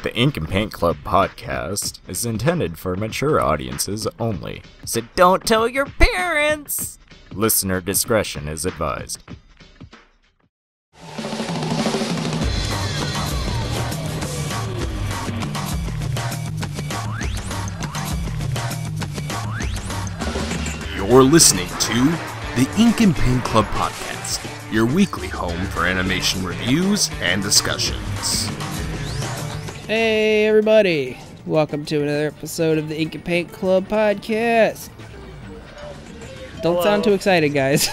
The Ink and Paint Club podcast is intended for mature audiences only, so don't tell your parents! Listener discretion is advised. You're listening to the Ink and Paint Club podcast, your weekly home for animation reviews and discussions. Hey everybody, welcome to another episode of the Ink and Paint Club podcast. Don't sound too excited, guys.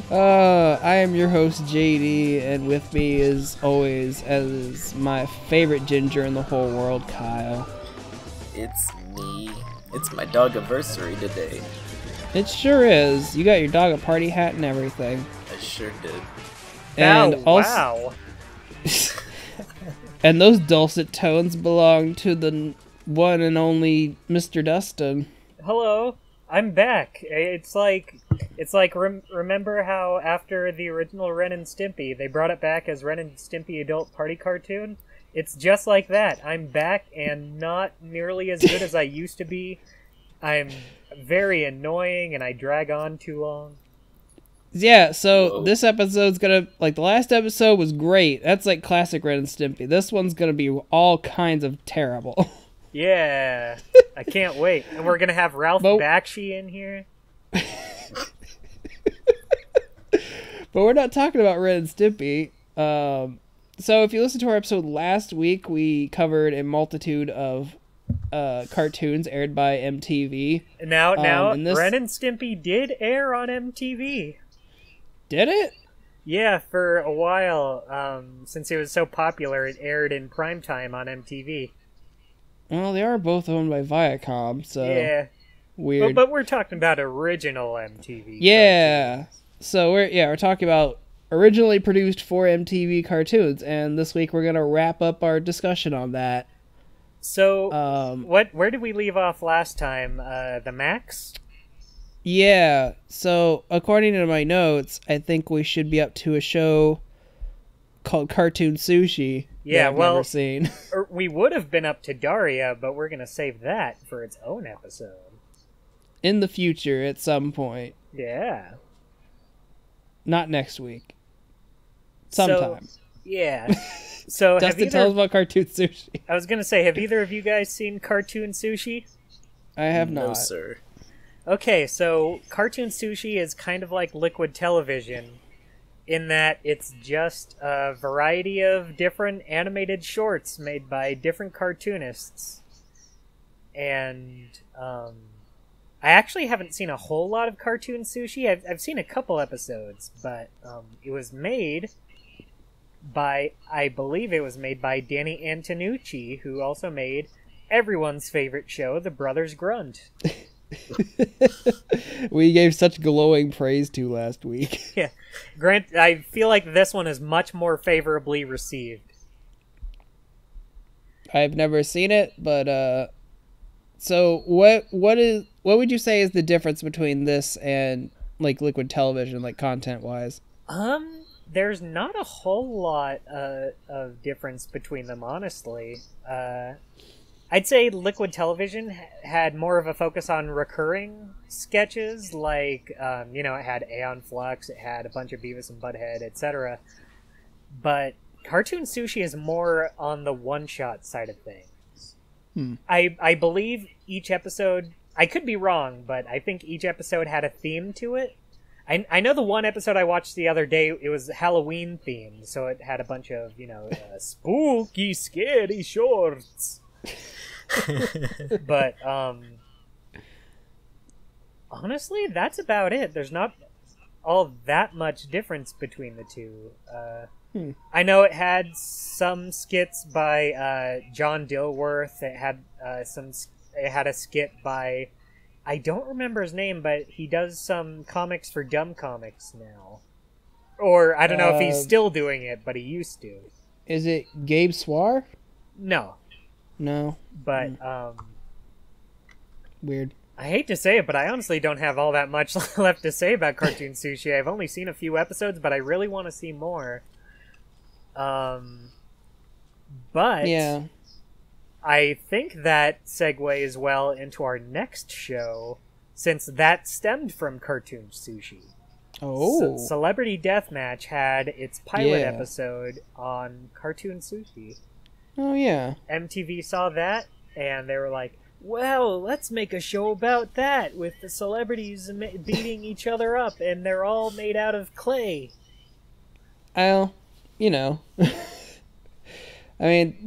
I am your host JD, and with me as always, as my favorite ginger in the whole world, Kyle. It's me. It's my dog anniversary today. It sure is. You got your dog a party hat and everything. I sure did. And wow. And those dulcet tones belong to the one and only Mr. Dustin. Hello, I'm back. It's like remember how after the original Ren and Stimpy, they brought it back as Ren and Stimpy adult party cartoon? It's just like that. I'm back and not nearly as good as I used to be. I'm very annoying and I drag on too long. Yeah, so This episode's gonna, like, the last episode was great. That's like classic Ren and Stimpy. This one's gonna be all kinds of terrible. Yeah, I can't wait. And we're gonna have Ralph Bakshi in here. But we're not talking about Ren and Stimpy. So if you listen to our episode last week, we covered a multitude of cartoons aired by MTV. Now, Ren and Stimpy did air on MTV. Did it? Yeah, for a while. Since it was so popular, it aired in primetime on MTV. Well, they are both owned by Viacom, so yeah, weird. But we're talking about original MTV. Yeah. Cartoons. So we're talking about originally produced for MTV cartoons, and this week we're gonna wrap up our discussion on that. So, where did we leave off last time? The Max? Yeah, so according to my notes, I think we should be up to a show called Cartoon Sushi. Yeah, that I've never seen. We would have been up to Daria, but we're going to save that for its own episode. In the future, at some point. Yeah. Not next week. Sometime. So Dustin, tell us about Cartoon Sushi. I was going to say, have either of you guys seen Cartoon Sushi? I have not. No, sir. Okay, so Cartoon Sushi is kind of like Liquid Television in that it's just a variety of different animated shorts made by different cartoonists. And I actually haven't seen a whole lot of Cartoon Sushi. I've seen a couple episodes, but it was made by, I believe it was made by Danny Antonucci, who also made everyone's favorite show, The Brothers Grunt. We gave such glowing praise to last week. Yeah. Grant, I feel like this one is much more favorably received. I've never seen it, but so what would you say is the difference between this and like Liquid Television, like content wise? There's not a whole lot of difference between them, honestly. I'd say Liquid Television had more of a focus on recurring sketches, like, it had Aeon Flux, it had a bunch of Beavis and Butthead, etc. But Cartoon Sushi is more on the one-shot side of things. I believe each episode, I could be wrong, but I think each episode had a theme to it. I know the one episode I watched the other day, it was Halloween themed, so it had a bunch of, spooky, scary shorts. But honestly, that's about it. There's not all that much difference between the two. I know it had some skits by John Dilworth. It had a skit by, I don't remember his name, but he does some comics for Dumb Comics now. Or I don't know if he's still doing it, but he used to. Is it Gabe Swar? No. But weird. I hate to say it, but I honestly don't have all that much left to say about Cartoon Sushi. I've only seen a few episodes, but I really want to see more. But Yeah. I think that segues well into our next show, since that stemmed from Cartoon Sushi. Oh. Celebrity Deathmatch had its pilot Yeah. episode on Cartoon Sushi. Oh, yeah. MTV saw that, and they were like, well, let's make a show about that, with the celebrities beating each other up, and they're all made out of clay. Well, you know. I mean,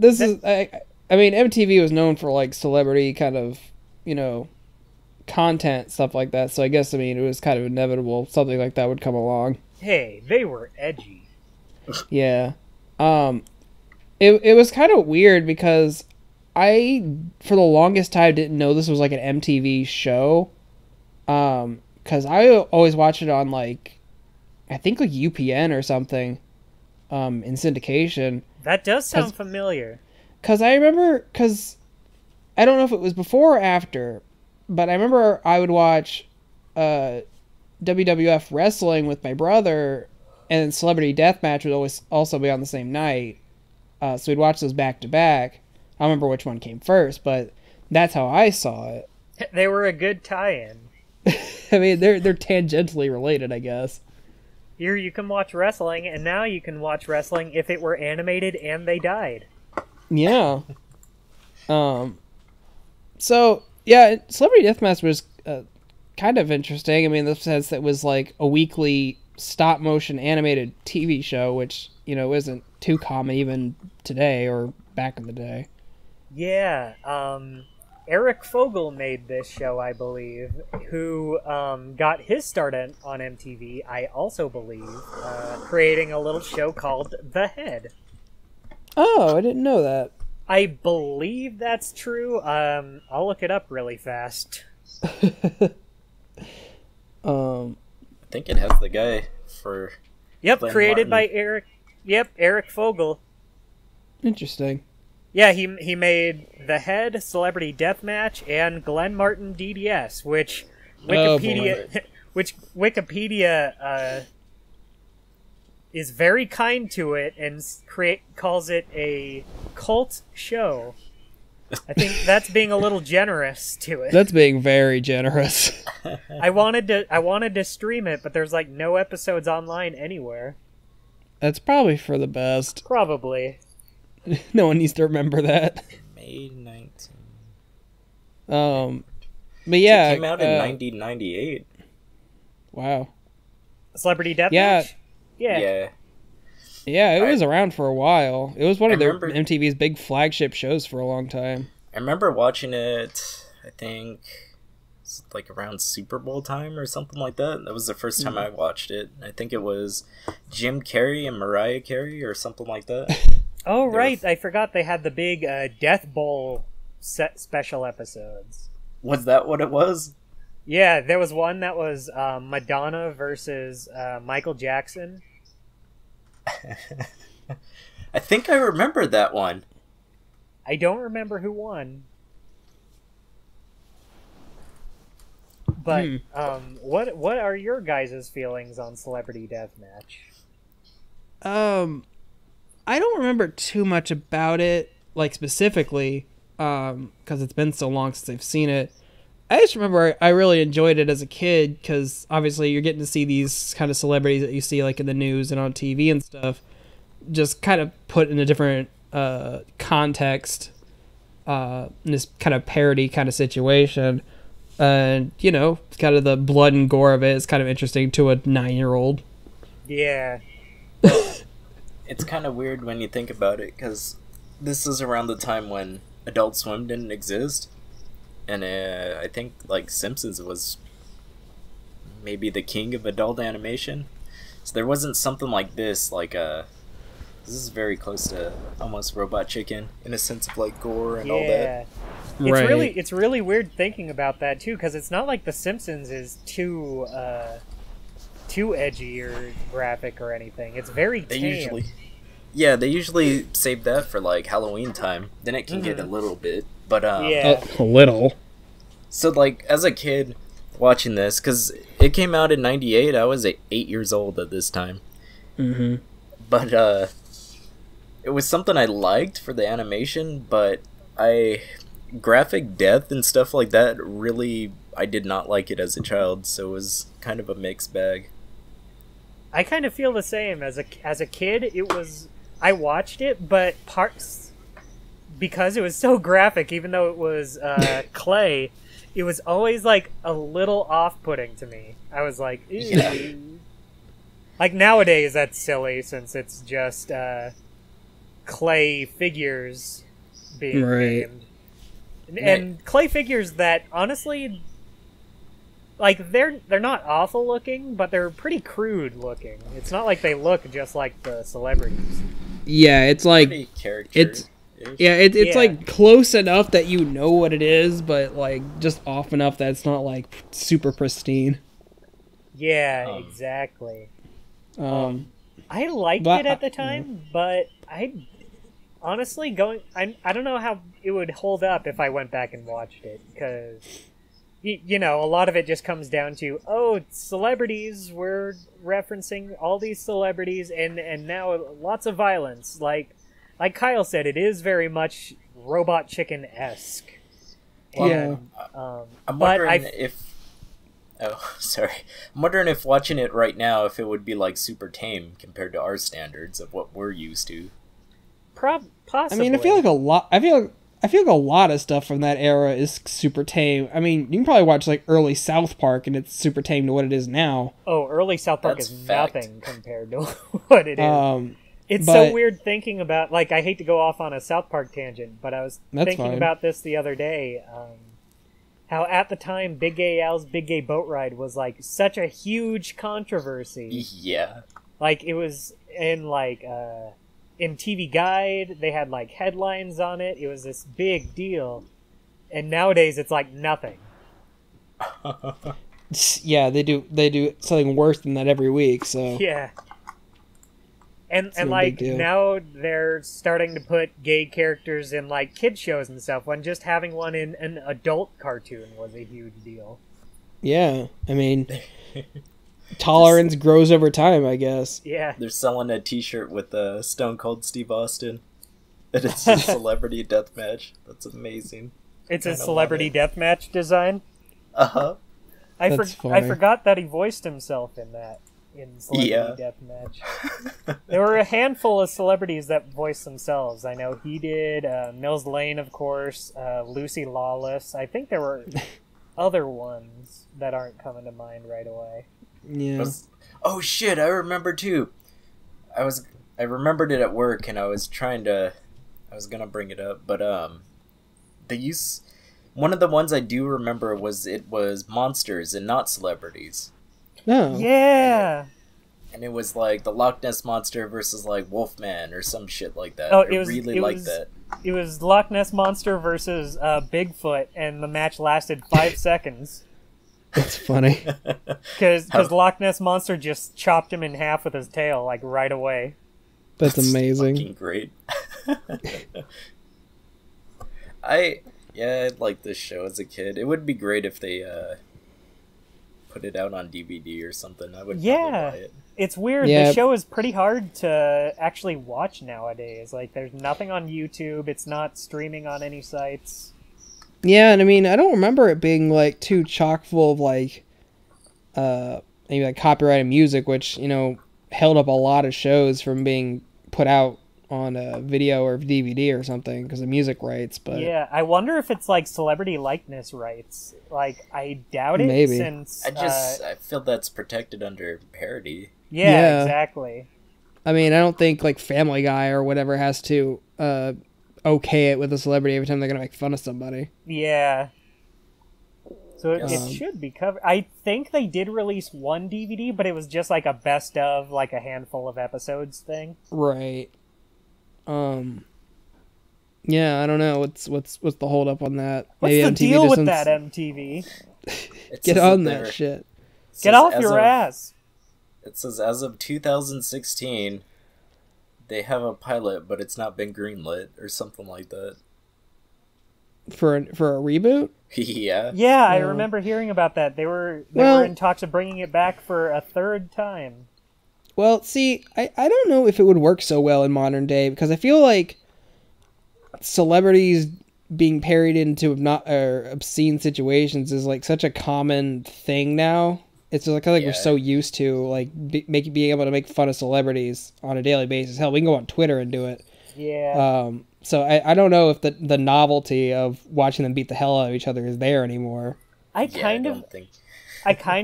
I mean, MTV was known for, like, celebrity kind of, you know, content, stuff like that. So I guess, I mean, it was kind of inevitable something like that would come along. Hey, they were edgy. Yeah. It was kind of weird because I, for the longest time, didn't know this was, like, an MTV show. Because I always watched it on, like, I think, like, UPN or something, in syndication. That does sound familiar. Because I remember, I don't know if it was before or after, but I remember I would watch WWF wrestling with my brother, and Celebrity Deathmatch would always also be on the same night. So we'd watch those back to back. I don't remember which one came first, but that's how I saw it. They were a good tie-in. I mean, they're tangentially related, I guess. Here you can watch wrestling, and now you can watch wrestling if it were animated and they died. Yeah. So, yeah, Celebrity Deathmatch was kind of interesting. I mean, in the sense that it was like a weekly stop-motion animated TV show, which, you know, isn't too common even today or back in the day. Yeah, Eric Fogel made this show, I believe, who got his start on MTV, I also believe, creating a little show called The Head. Oh, I didn't know that. I believe that's true. I'll look it up really fast. I think it has the guy for... Yep, Glenn created Martin. by Eric. Yep, Eric Fogel. Interesting. Yeah, he made The Head, Celebrity Deathmatch, and Glenn Martin DDS, which Wikipedia, is very kind to it and calls it a cult show. I think that's being a little generous to it. That's being very generous. I wanted to stream it, but there's like no episodes online anywhere. That's probably for the best. Probably. No one needs to remember that. May 19th. But yeah. It came out in 1998. Wow. Celebrity Deathmatch? Yeah. Yeah. Yeah, it was around for a while. It was one of their remember- MTV's big flagship shows for a long time. I remember watching it, I think, it's like around Super Bowl time or something like that. That was the first time I watched it. I think it was Jim Carrey and Mariah Carey or something like that. Oh, right. I forgot they had the big Death Bowl special episodes. Was that what it was? Yeah, there was one that was Madonna versus Michael Jackson. I think I remember that one. I don't remember who won. But what are your guys' feelings on Celebrity Deathmatch? I don't remember too much about it, like specifically, because it's been so long since I've seen it. I just remember I really enjoyed it as a kid because obviously you're getting to see these kind of celebrities that you see like in the news and on TV and stuff, just kind of put in a different context, in this kind of parody kind of situation. And, you know, kind of the blood and gore of it is kind of interesting to a 9-year-old. Yeah. It's kind of weird when you think about it, because this is around the time when Adult Swim didn't exist, and I think like Simpsons was maybe the king of adult animation, so there wasn't something like this. Like this is very close to almost Robot Chicken in a sense of like gore and all that. It's really weird thinking about that too, because it's not like The Simpsons is too edgy or graphic or anything. It's very tame. They usually save that for like Halloween time. Then it can get a little bit, but Yeah. A little. So like as a kid watching this, because it came out in '98, I was 8 years old at this time. Mm-hmm. But it was something I liked for the animation, but graphic death and stuff like that, really, I did not like it as a child, so it was kind of a mixed bag. I kind of feel the same. As a kid, I watched it, but parts, because it was so graphic, even though it was clay, it was always like a little off-putting to me. I was like, ew. Yeah. Like nowadays, that's silly since it's just clay figures being named, and clay figures that honestly, like they're not awful looking, but they're pretty crude looking. It's not like they look just like the celebrities. Yeah, it's like it's like close enough that you know what it is, but like just off enough that it's not like super pristine. Yeah, exactly. I liked it at the time, but I honestly I don't know how it would hold up if I went back and watched it, because you know, a lot of it just comes down to, oh, celebrities, we're referencing all these celebrities, and now lots of violence. Like Kyle said, it is very much Robot Chicken-esque. Yeah. I'm wondering I'm wondering if watching it right now, if it would be like super tame compared to our standards of what we're used to. Possibly. I mean, I feel like a lot of stuff from that era is super tame. I mean, you can probably watch like early South Park and it's super tame to what it is now. Oh, early South Park is nothing compared to what it is. It's so weird thinking about, like, I hate to go off on a South Park tangent, but I was thinking about this the other day. How at the time Big Gay Al's Big Gay Boat Ride was like such a huge controversy. Yeah. Like it was in in TV Guide, they had like headlines on it. It was this big deal. And nowadays it's like nothing. Yeah, they do something worse than that every week, so. Yeah. And like now they're starting to put gay characters in like kid shows and stuff, when just having one in an adult cartoon was a huge deal. Yeah, I mean, tolerance grows over time, I guess. Yeah. They're selling a t-shirt with Stone Cold Steve Austin. And it's a celebrity deathmatch. That's amazing. It's a celebrity deathmatch design? Uh-huh. I forgot that he voiced himself in that. In Celebrity Deathmatch. There were a handful of celebrities that voiced themselves. I know he did, Mills Lane, of course, Lucy Lawless. I think there were other ones that aren't coming to mind right away. Yeah. Oh shit, I remember too. I remembered it at work and I was gonna bring it up, but one of the ones I do remember was monsters and not celebrities. Oh. Yeah. And it was like the Loch Ness Monster versus like Wolfman or some shit like that. Oh, I really liked that. It was Loch Ness Monster versus Bigfoot, and the match lasted 5 seconds. That's funny. Because Loch Ness Monster just chopped him in half with his tail, like, right away. That's amazing. Fucking great. I liked this show as a kid. It would be great if they put it out on DVD or something. I would probably buy it. It's weird. Yeah. The show is pretty hard to actually watch nowadays. Like, there's nothing on YouTube. It's not streaming on any sites. Yeah, and I mean, I don't remember it being like too chock full of like maybe like copyrighted music, which, you know, held up a lot of shows from being put out on a video or DVD or something because of music rights. But yeah, I wonder if it's like celebrity likeness rights. Like, I doubt it. Maybe. Since I feel that's protected under parody. Yeah, exactly. I mean, I don't think like Family Guy or whatever has to okay it with a celebrity every time they're gonna make fun of somebody. Yeah. So it should be covered. I think they did release one DVD, but it was just like a best of, like a handful of episodes thing. Right. Yeah, I don't know. What's the hold up on that? What's Maybe the MTV deal with that, MTV? Get on that shit. Get off your ass. It says as of 2016, they have a pilot, but it's not been greenlit or something like that. For a reboot? Yeah. Yeah, I remember hearing about that. They were in talks of bringing it back for a third time. Well, see, I don't know if it would work so well in modern day, because I feel like celebrities being parried into obscene situations is like such a common thing now. It's just like, I think we're so used to like being able to make fun of celebrities on a daily basis. Hell, we can go on Twitter and do it. Yeah. So I don't know if the novelty of watching them beat the hell out of each other is there anymore. I kind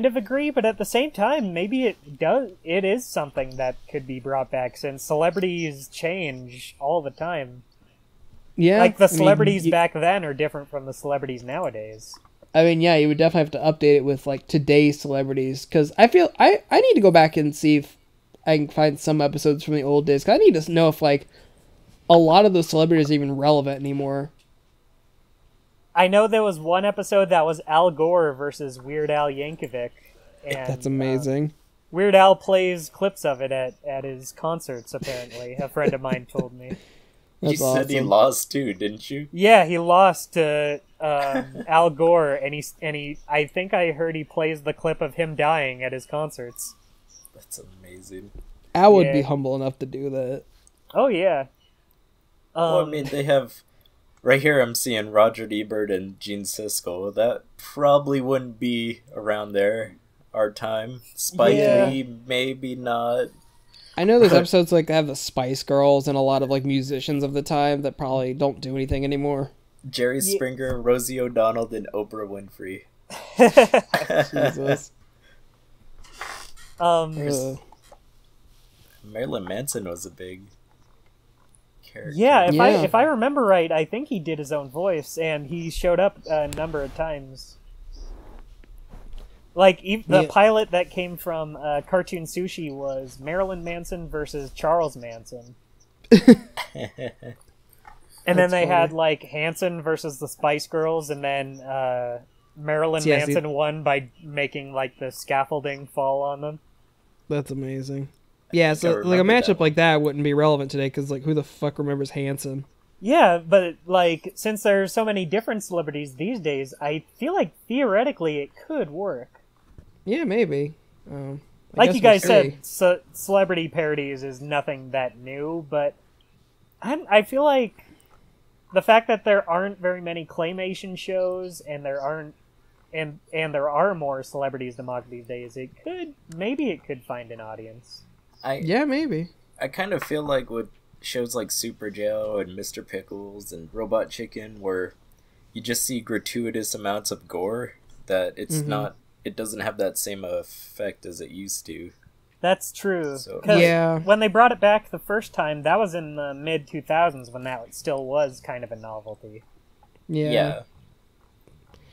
of agree, but at the same time, maybe it is something that could be brought back, since celebrities change all the time. Yeah, like the celebrities back then are different from the celebrities nowadays. I mean, yeah, you would definitely have to update it with like today's celebrities, because I feel I need to go back and see if I can find some episodes from the old days. Cause I need to know if like a lot of those celebrities are even relevant anymore. I know there was one episode that was Al Gore versus Weird Al Yankovic. And, that's amazing. Weird Al plays clips of it at his concerts, apparently. A friend of mine told me. You said he lost too, didn't you? Yeah, he lost to Al Gore, and he. I think I heard he plays the clip of him dying at his concerts. That's amazing. Al would be humble enough to do that. Oh yeah. Well, I mean, they have right here. I'm seeing Roger Ebert and Gene Siskel. That probably wouldn't be around there our time. Spike Lee, maybe not. I know there's episodes like that have the Spice Girls and a lot of like musicians of the time that probably don't do anything anymore. Jerry Springer, Rosie O'Donnell, and Oprah Winfrey. Jesus. Marilyn Manson was a big character. Yeah, if I remember right, I think he did his own voice, and he showed up a number of times. Like, the pilot that came from Cartoon Sushi was Marilyn Manson versus Charles Manson. And then they had, like, Hanson versus the Spice Girls, and then Marilyn Manson won by making, like, the scaffolding fall on them. That's amazing. Yeah, so, like, a matchup like that wouldn't be relevant today, because, like, who the fuck remembers Hanson? Yeah, but, like, since there's so many different celebrities these days, I feel like, theoretically, it could work. Yeah, maybe. Like you guys said, celebrity parodies is nothing that new, but I feel like the fact that there aren't very many claymation shows and there are more celebrities than mock these days, it could find an audience. Maybe. I kind of feel like with shows like Super Joe and Mr. Pickles and Robot Chicken, where you just see gratuitous amounts of gore, that it's not. It doesn't have that same effect as it used to. That's true. So, when they brought it back the first time, that was in the mid-2000s when that still was kind of a novelty. Yeah.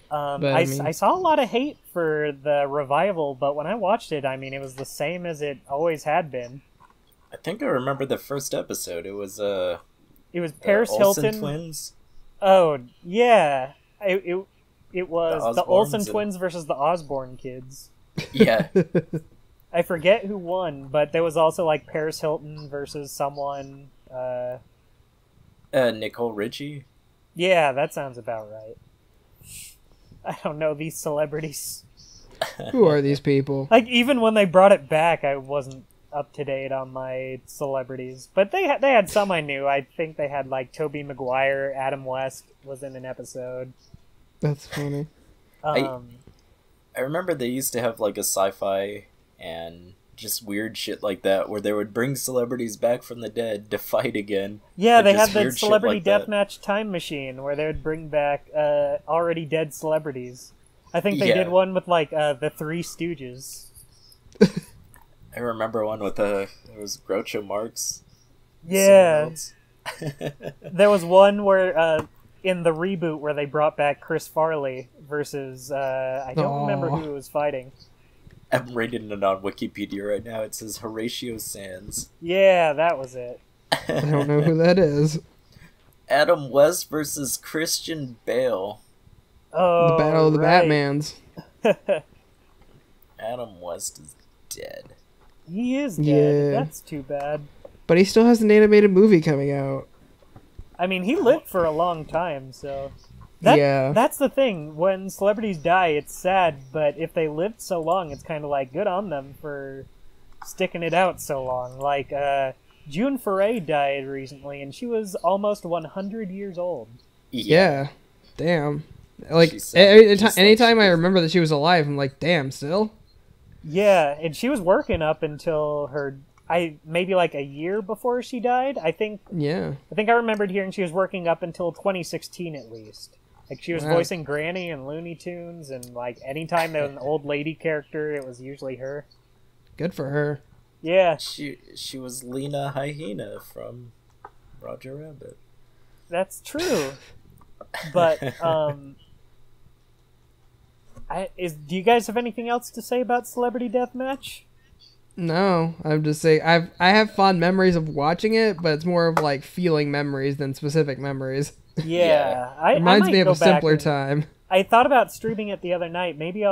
I saw a lot of hate for the revival, but when I watched it, I mean, it was the same as it always had been. I think I remember the first episode. It was Paris Hilton. Twins. Oh, yeah. It was the Olsen twins versus the Osborne kids. Yeah. I forget who won, but there was also like Paris Hilton versus someone. Nicole Richie. Yeah, that sounds about right. I don't know these celebrities. Who are these people? Like, even when they brought it back, I wasn't up to date on my celebrities, but they had some I knew. I think they had like Tobey Maguire, Adam West was in an episode. That's funny. I remember they used to have like a sci-fi and just weird shit like that where they would bring celebrities back from the dead to fight again. Yeah, they had the Celebrity Deathmatch time machine where they would bring back already dead celebrities. I think they did one with like the Three Stooges. I remember one with it was Groucho Marx. Yeah. There was one where in the reboot where they brought back Chris Farley versus I don't remember who was fighting. I'm reading it on Wikipedia right now. It says Horatio Sands. Yeah, that was it. I don't know who that is. Adam West versus Christian Bale. Oh, the Battle of the Batmans. Adam West is dead. He is dead. Yeah. That's too bad. But he still has an animated movie coming out. I mean, he lived for a long time, so... That's the thing. When celebrities die, it's sad, but if they lived so long, it's kind of like good on them for sticking it out so long. Like, June Foray died recently, and she was almost 100 years old. Yeah. Damn. Like, Just anytime like I she remember that she was alive, I'm like, damn, still? Yeah, and she was working up until maybe like a year before she died. I think I remembered hearing she was working up until 2016 at least. Like, she was voicing Granny in Looney Tunes, and like anytime there was an old lady character, it was usually her. Good for her. Yeah. She was Lena Hyena from Roger Rabbit. That's true. But do you guys have anything else to say about Celebrity Deathmatch? No, I'm just saying I have fond memories of watching it, but it's more of like feeling memories than specific memories. Yeah. Reminds I me of go a simpler back time. I thought about streaming it the other night. Maybe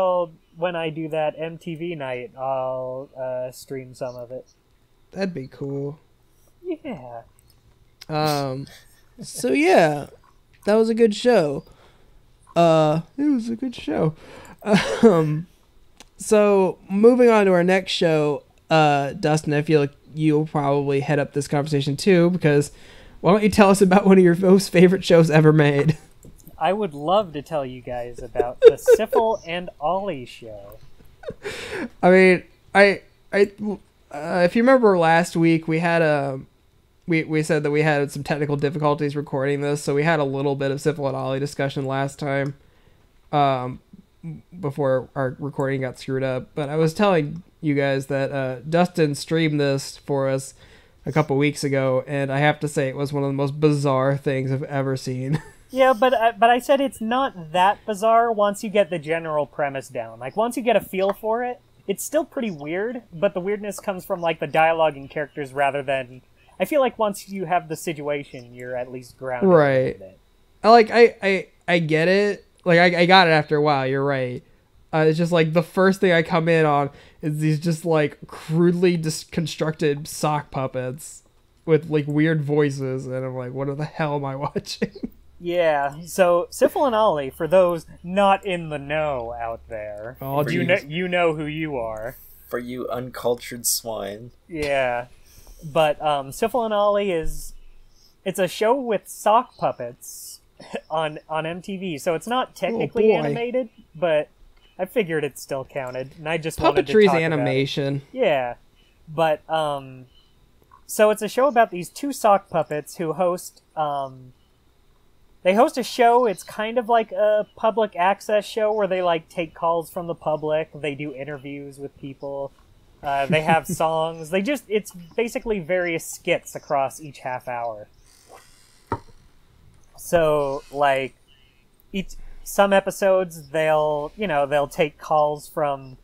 when I do that MTV night, I'll stream some of it. That'd be cool. Yeah. So yeah, that was a good show. It was a good show. So moving on to our next show, Dustin, I feel like you'll probably head up this conversation too, because why don't you tell us about one of your most favorite shows ever made? I would love to tell you guys about the Syphil and Ollie show. I mean, if you remember last week, we had we said that we had some technical difficulties recording this, so we had a little bit of Syphil and Ollie discussion last time, before our recording got screwed up. But I was telling you guys that Dustin streamed this for us a couple weeks ago, and I have to say it was one of the most bizarre things I've ever seen. Yeah, but I said it's not that bizarre once you get the general premise down. Like, once you get a feel for it, it's still pretty weird, but the weirdness comes from, like, the dialogue and characters rather than... I feel like once you have the situation, you're at least grounded. Right. I get it. Like, I got it after a while, you're right. It's just, like, the first thing I come in on is these just, like, crudely constructed sock puppets with, like, weird voices, and I'm like, what the hell am I watching? Yeah, so Syphil and Ollie, for those not in the know out there, you know who you are. For you uncultured swine. Yeah, but Syphil and Ollie it's a show with sock puppets on MTV, so it's not technically animated, but I figured it still counted, and I just wanted to talk animation. About it. Yeah, but so it's a show about these two sock puppets who host They host a show. It's kind of like a public access show where they like take calls from the public. They do interviews with people. They have songs. It's basically various skits across each half hour. So like some episodes they'll take calls from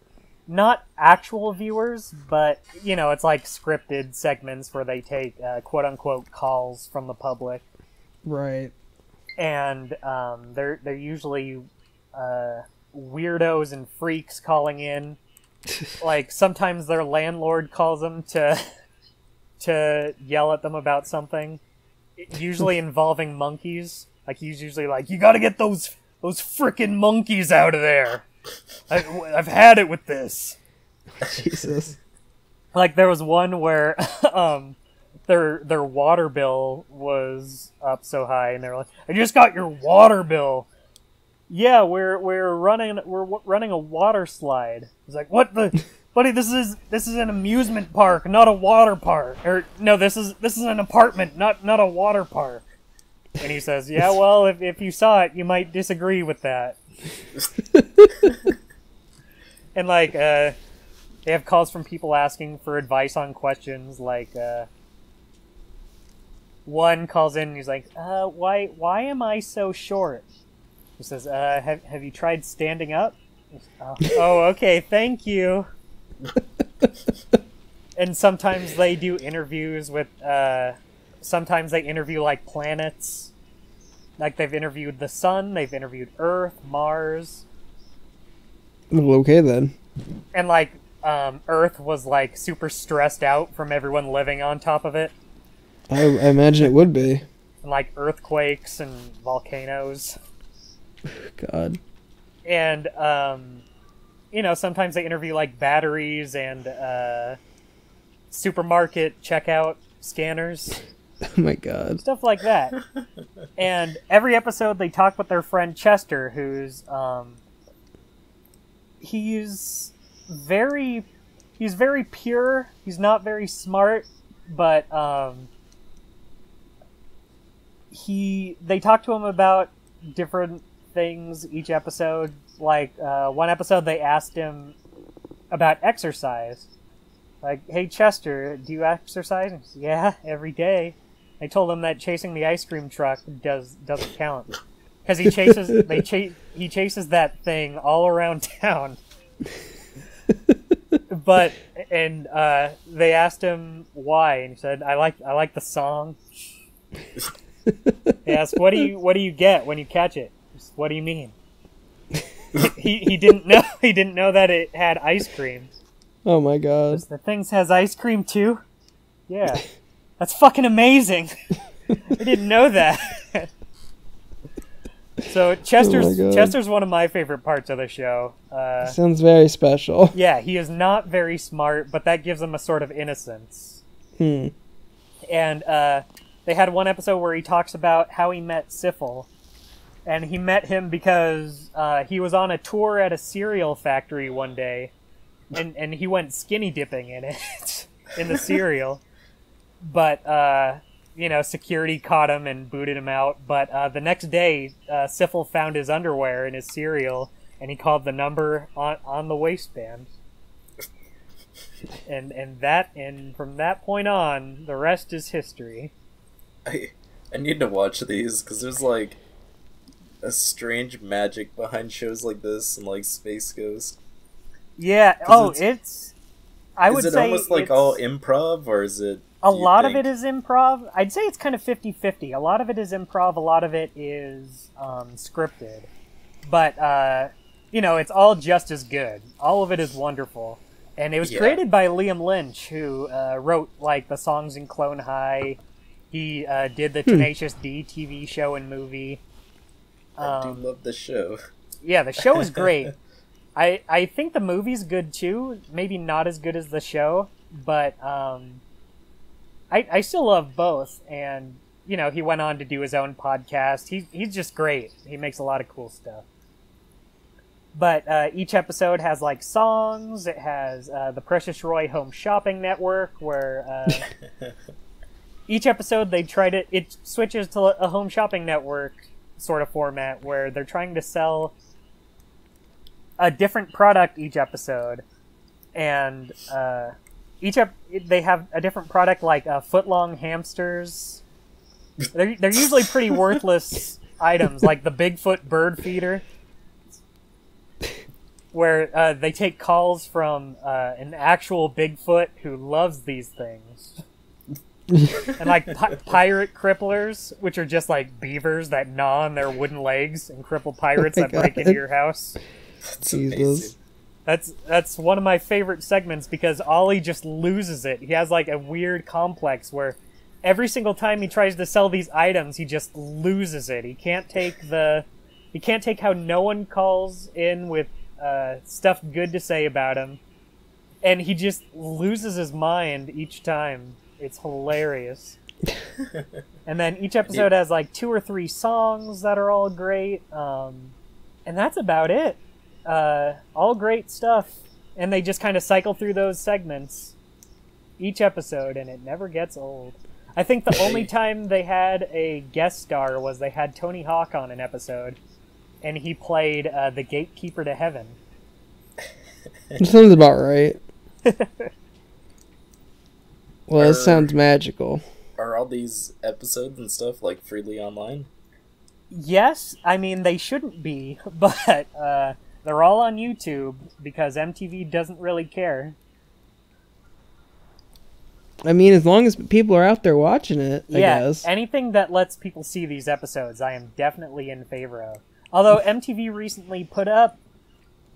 not actual viewers, but it's like scripted segments where they take quote unquote calls from the public. Right. And they're usually weirdos and freaks calling in. Like sometimes their landlord calls them to yell at them about something, usually involving monkeys. Like he's usually like, "You got to get those frickin' monkeys out of there. I've had it with this." Jesus. Like there was one where their water bill was up so high, and they were like, "I just got your water bill." Yeah, we're running a water slide. He's like, "What the, buddy? This is an amusement park, not a water park. Or no, this is an apartment, not a water park." And he says, "Yeah, well, if you saw it, you might disagree with that." And like, they have calls from people asking for advice on questions like. One calls in and he's like, why am I so short?" He says, have you tried standing up?" Oh, okay, thank you. And sometimes they do interviews with, sometimes they interview, like, planets. Like, they've interviewed the sun, they've interviewed Earth, Mars. Well, okay, then. And, like, Earth was, like, super stressed out from everyone living on top of it. I imagine it would be. And, like, earthquakes and volcanoes. God. And, sometimes they interview, like, batteries and, supermarket checkout scanners. Oh my god. Stuff like that. And every episode they talk with their friend Chester, who's he's very pure. He's not very smart, but they talk to him about different things each episode. Like one episode they asked him about exercise. Like, hey Chester, do you exercise? And he said, yeah, every day. I told him that chasing the ice cream truck doesn't count because he chases that thing all around town. But they asked him why, and he said, "I like the song." They asked, "What do you get when you catch it?" He said, "What do you mean?" he didn't know that it had ice cream. Oh my god. The thing has ice cream too? Yeah. That's fucking amazing. I didn't know that. So Chester's one of my favorite parts of the show. Sounds very special. Yeah, he is not very smart, but that gives him a sort of innocence. And they had one episode where he talks about how he met Syphil. And he met him because he was on a tour at a cereal factory one day. And he went skinny dipping in it, in the cereal. But, security caught him and booted him out. But the next day, Syphil found his underwear in his cereal, and he called the number on the waistband. And from that point on, the rest is history. I need to watch these, because there's, like, a strange magic behind shows like this and, like, Space Ghost. Yeah, I would say is it almost like all improv, or is it... A lot of it is improv. I'd say it's kind of 50-50. A lot of it is improv, a lot of it is scripted. But, it's all just as good. All of it is wonderful. And it was created by Liam Lynch, who wrote, like, the songs in Clone High. He did the Tenacious D TV show and movie. I do love the show. Yeah, the show is great. I think the movie's good, too. Maybe not as good as the show, but... I still love both, and, he went on to do his own podcast. He's just great. He makes a lot of cool stuff. But each episode has, like, songs. It has the Precious Roy Home Shopping Network, where each episode it switches to a home shopping network sort of format, where they're trying to sell a different product each episode. And, they have a different product, like foot-long hamsters. They're usually pretty worthless items, like the Bigfoot bird feeder, where they take calls from an actual Bigfoot who loves these things. And like pirate cripplers, which are just like beavers that gnaw on their wooden legs and cripple pirates that break into your house. That's amazing. That's one of my favorite segments, because Ollie just loses it. He has like a weird complex where every single time he tries to sell these items, he just loses it. He can't take how no one calls in with stuff good to say about him, and he just loses his mind each time. It's hilarious. And then each episode has like 2 or 3 songs that are all great, and that's about it. All great stuff, and they just kind of cycle through those segments each episode, and it never gets old. I think the only time they had a guest star was they had Tony Hawk on an episode, and he played the gatekeeper to heaven. Sounds about right. Well, that sounds magical. Are all these episodes and stuff, like, freely online? Yes, I mean, they shouldn't be, but they're all on YouTube, because MTV doesn't really care. I mean, as long as people are out there watching it, I guess. Anything that lets people see these episodes, I am definitely in favor of. Although MTV recently put up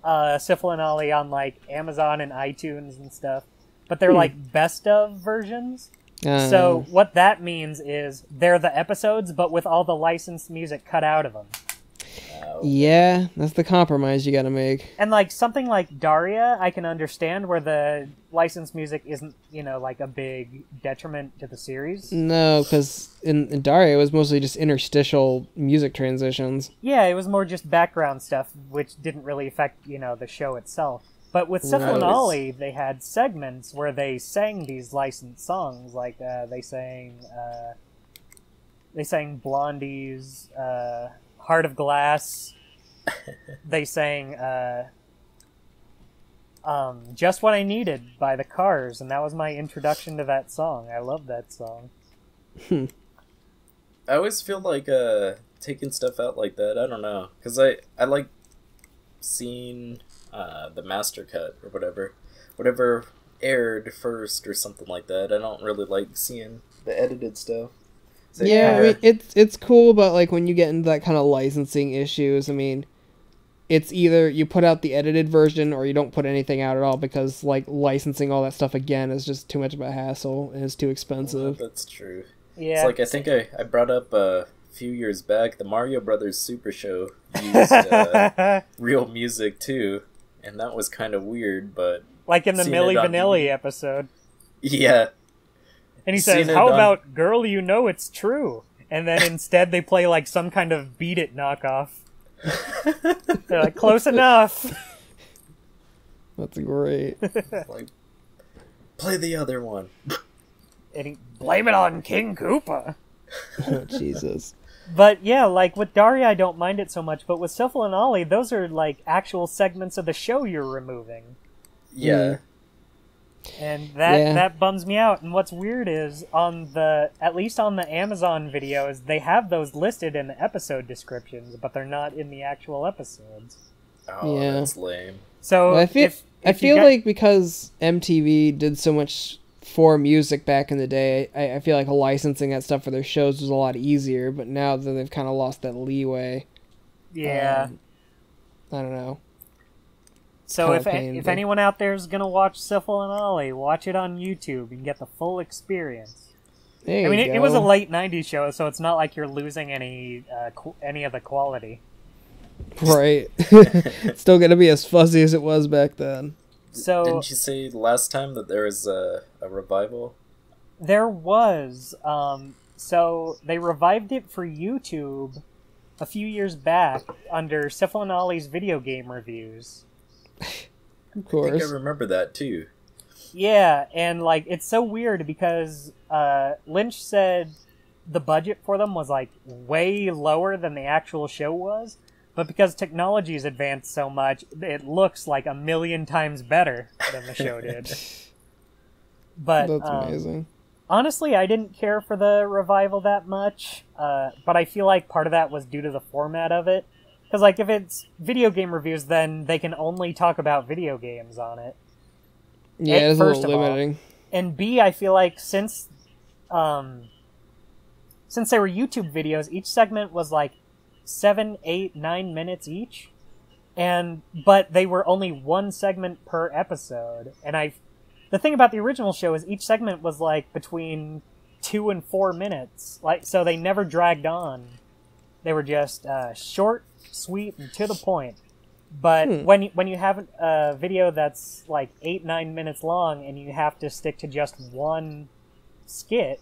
Syphil and Ollie on, like, Amazon and iTunes and stuff, but they're, like, best of versions. So what that means is they're the episodes, but with all the licensed music cut out of them. Yeah, that's the compromise you gotta make. And like something like Daria, I can understand where the licensed music isn't, like a big detriment to the series. No, because in Daria, it was mostly just interstitial music transitions. Yeah, it was more just background stuff, which didn't really affect, the show itself. But with Syphil and Ollie, they had segments where they sang these licensed songs, like they sang Blondie's Heart of Glass. They sang Just What I Needed by the Cars, and that was my introduction to that song. I love that song. I always feel like taking stuff out like that, I don't know, because I like seeing the master cut or whatever aired first or something like that. I don't really like seeing the edited stuff. So, yeah, I mean, it's cool, but like when you get into that kind of licensing issues, I mean, it's either you put out the edited version or you don't put anything out at all, because like licensing all that stuff again is just too much of a hassle and it's too expensive. That's true. Yeah. It's like I think I brought up a few years back, the Mario Brothers Super Show used real music too, and that was kind of weird, but like in the Milli Vanilli episode. Yeah. And he says, "How about Girl, You Know It's True?" And then instead they play like some kind of Beat It knockoff. They're like, close enough. That's great. Like, play the other one. And blame it on King Koopa. Oh, Jesus. But yeah, like with Daria, I don't mind it so much. But with Syphil and Ollie, those are like actual segments of the show you're removing. Yeah. And that bums me out. And what's weird is at least on the Amazon videos, they have those listed in the episode descriptions, but they're not in the actual episodes. Oh, yeah. That's lame. So well, I feel like because MTV did so much for music back in the day, I feel like licensing that stuff for their shows was a lot easier. But now that they've kind of lost that leeway, yeah, I don't know. So if anyone out there is gonna watch Syphil and Ollie, watch it on YouTube and get the full experience. It was a late '90s show, so it's not like you're losing any of the quality. Right. It's still gonna be as fuzzy as it was back then. So didn't you say last time that there was a revival? There was. So they revived it for YouTube a few years back under Syphil and Ollie's video game reviews. Of course. I think I remember that too. Yeah, and like it's so weird because Lynch said the budget for them was like way lower than the actual show was, but because technology's advanced so much, it looks like 1,000,000 times better than the show did. But that's amazing. Honestly, I didn't care for the revival that much, but I feel like part of that was due to the format of it. Because, like, if it's video game reviews, then they can only talk about video games on it. Yeah, it's a little limiting. And B, I feel like since they were YouTube videos, each segment was like 7, 8, 9 minutes each. But they were only one segment per episode. And the thing about the original show is each segment was like between 2 and 4 minutes. So they never dragged on. They were just short, sweet, and to the point. But when you have a video that's like 8, 9 minutes long and you have to stick to just one skit,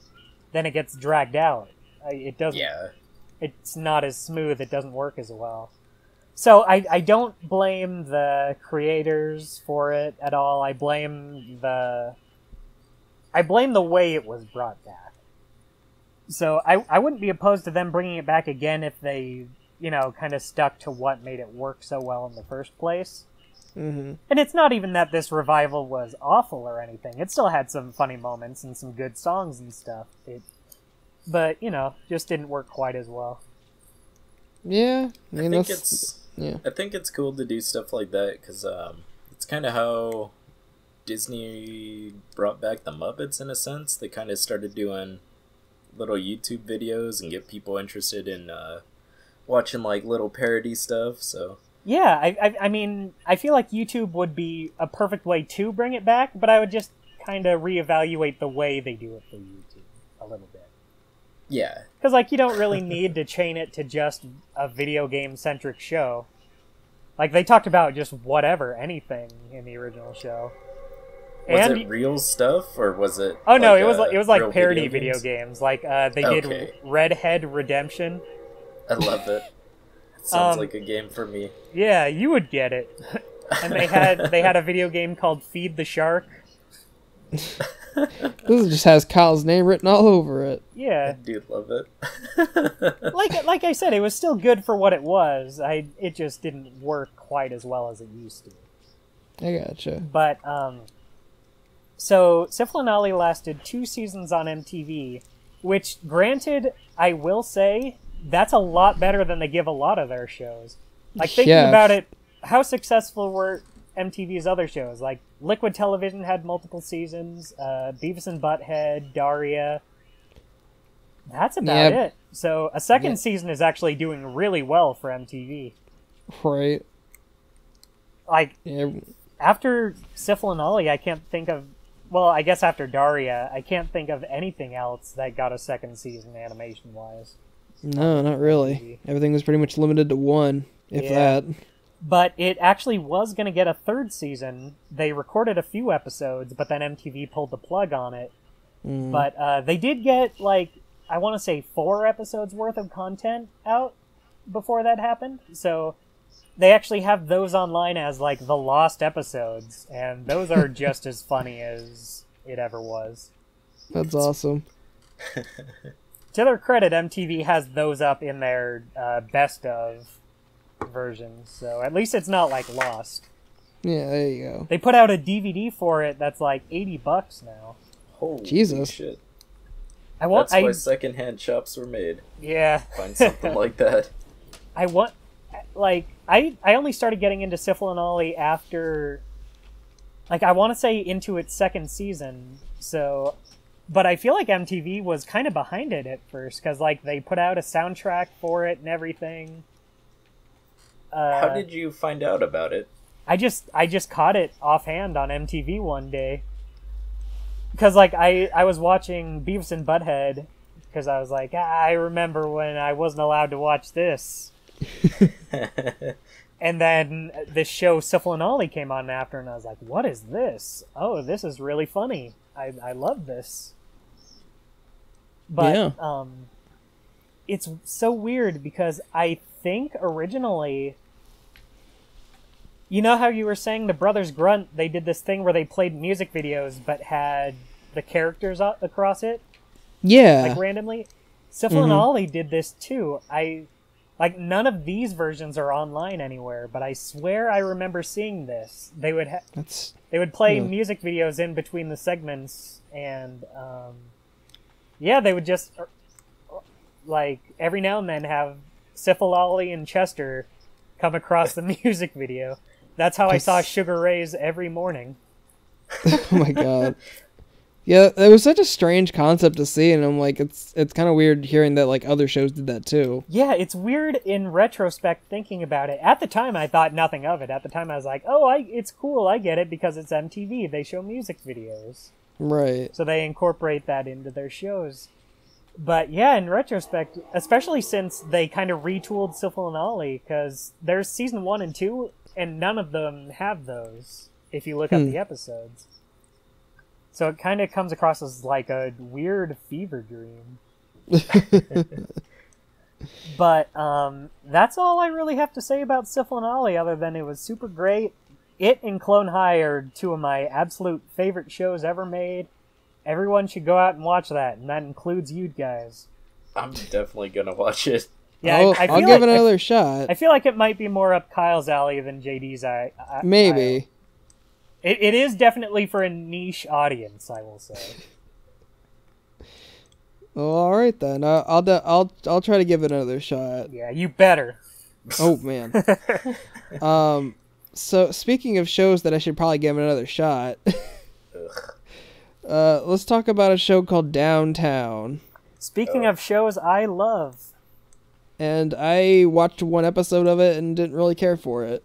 then it gets dragged out. It doesn't. Yeah. It's not as smooth. It doesn't work as well. So I don't blame the creators for it at all. I blame the way it was brought back. So I wouldn't be opposed to them bringing it back again if they, kind of stuck to what made it work so well in the first place. Mm-hmm. And it's not even that this revival was awful or anything. It still had some funny moments and some good songs and stuff. But, just didn't work quite as well. Yeah. I think it's cool to do stuff like that because it's kind of how Disney brought back the Muppets in a sense. They kind of started doing little YouTube videos and get people interested in watching like little parody stuff. So yeah, I mean, I feel like YouTube would be a perfect way to bring it back, but I would just kind of reevaluate the way they do it for YouTube a little bit. Yeah. Because, like, you don't really need to chain it to just a video game-centric show. Like, they talked about just whatever, anything in the original show. Was it real stuff, or was it... Oh, no, like, it was like parody video games. Like, they did Red Head Redemption. I love it. It sounds like a game for me. Yeah, you would get it. And they had a video game called Feed the Shark. This just has Kyle's name written all over it. Yeah. I do love it. like I said, it was still good for what it was. It just didn't work quite as well as it used to. I gotcha. But, so Sifl and Ollie lasted 2 seasons on MTV, which, granted, I will say, that's a lot better than they give a lot of their shows. Like, thinking about it, how successful were MTV's other shows? Like, Liquid Television had multiple seasons, Beavis and Butthead, Daria. That's about it. So, a second season is actually doing really well for MTV. Right. Like, after Sifl and Ollie, I can't think of... Well, I guess after Daria, I can't think of anything else that got a second season animation-wise. No, not really. Everything was pretty much limited to 1, if that. But it actually was going to get a 3rd season. They recorded a few episodes, but then MTV pulled the plug on it. But they did get, like, I want to say 4 episodes worth of content out before that happened. So they actually have those online as, like, the lost episodes. And those are just as funny as it ever was. That's awesome. To their credit, MTV has those up in their best of versions, so at least it's not like lost. Yeah, there you go. They put out a DVD for it that's like $80 now. Holy Jesus. shit. That's why secondhand shops were made. Yeah. Find something like that. I only started getting into Sifl and Ollie after, like, I want to say into its 2nd season, so... But I feel like MTV was kind of behind it at first, because, like, they put out a soundtrack for it and everything. How did you find out about it? I just caught it offhand on MTV one day. Because, like, I was watching Beavis and Butthead, because I was like, I remember when I wasn't allowed to watch this. And then this show, Sifl and Ollie, came on after, and I was like, what is this? Oh, this is really funny. I love this. But it's so weird because I think originally, you know how you were saying the Brothers Grunt, they did this thing where they played music videos but had the characters across it? Yeah. Like randomly? Sifl and Ollie did this too. Like, none of these versions are online anywhere, but I swear I remember seeing this. They would play music videos in between the segments, and they would just, like, every now and then have Sifl, Ollie, and Chester come across the music video. That's how I saw Sugar Ray's every morning. Oh my god. Yeah, it was such a strange concept to see, and I'm like, it's kind of weird hearing that, like, other shows did that too. Yeah, it's weird in retrospect thinking about it. At the time, I thought nothing of it. At the time, I was like, it's cool, I get it, because it's MTV. They show music videos. Right. So they incorporate that into their shows. But yeah, in retrospect, especially since they kind of retooled Sifl and Ollie, because there's season 1 and 2, and none of them have those, if you look up the episodes. So it kind of comes across as like a weird fever dream. But that's all I really have to say about Sifl and Ollie, other than it was super great. It and Clone High are 2 of my absolute favorite shows ever made. Everyone should go out and watch that, and that includes you guys. I'm definitely gonna watch it. Yeah, I'll give it another shot. I feel like it might be more up Kyle's alley than JD's Maybe. It is definitely for a niche audience, I will say. Well, all right then. I'll try to give it another shot. Yeah, you better. Oh man. So speaking of shows that I should probably give another shot, let's talk about a show called Downtown. Speaking of shows I love. And I watched 1 episode of it and didn't really care for it.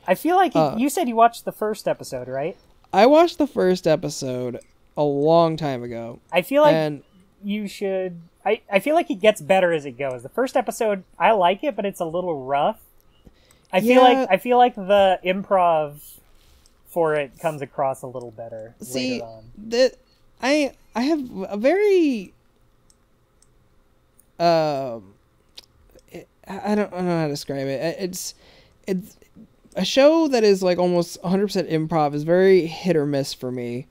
I feel like you said you watched the first episode, right? I watched the first episode a long time ago. I feel like you should... I feel like it gets better as it goes. The first episode, I like it, but it's a little rough. I feel like the improv for it comes across a little better later on. I have a very I don't know how to describe it. It's a show that is like almost 100% improv is very hit or miss for me,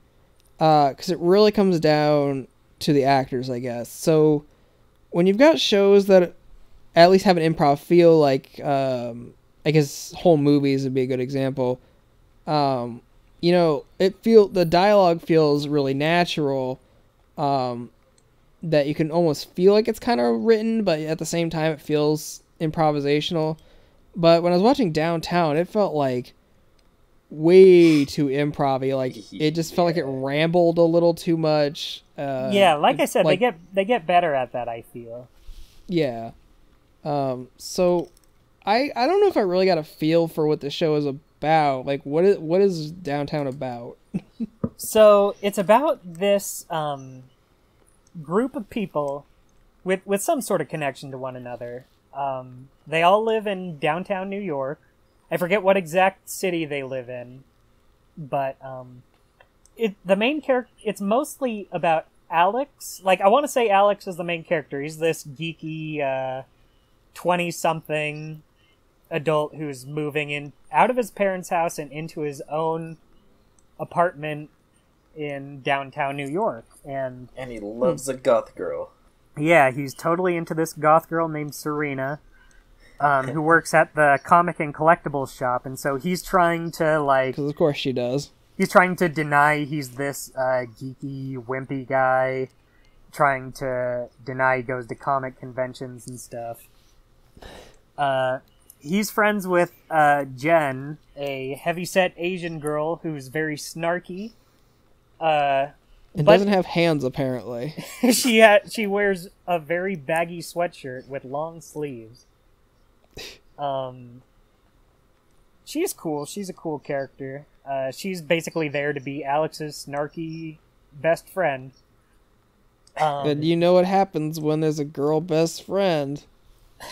because it really comes down to the actors, I guess. So when you've got shows that at least have an improv feel, like I guess whole movies would be a good example. The dialogue feels really natural, that you can almost feel like it's kind of written, but at the same time it feels improvisational. But when I was watching Downtown, it felt like way too improv-y. Like it just felt like it rambled a little too much. Like I said, they get better at that, I feel. Yeah. So I don't know if I really got a feel for what the show is about. Like what is Downtown about? So it's about this group of people with some sort of connection to one another. They all live in downtown New York. I forget what exact city they live in, but the main character. It's mostly about Alex. Like, I want to say Alex is the main character. He's this geeky 20-something adult who's moving in out of his parents' house and into his own apartment in downtown New York, and he loves a goth girl. Yeah, he's totally into this goth girl named Serena, who works at the comic and collectibles shop, and so he's trying to, like... Because of course she does. He's trying to deny he's this geeky, wimpy guy, trying to deny he goes to comic conventions and stuff. He's friends with Jen, a heavyset Asian girl who's very snarky. It doesn't have hands, apparently. She wears a very baggy sweatshirt with long sleeves. She's cool. She's a cool character. She's basically there to be Alex's snarky best friend. And you know what happens when there's a girl best friend.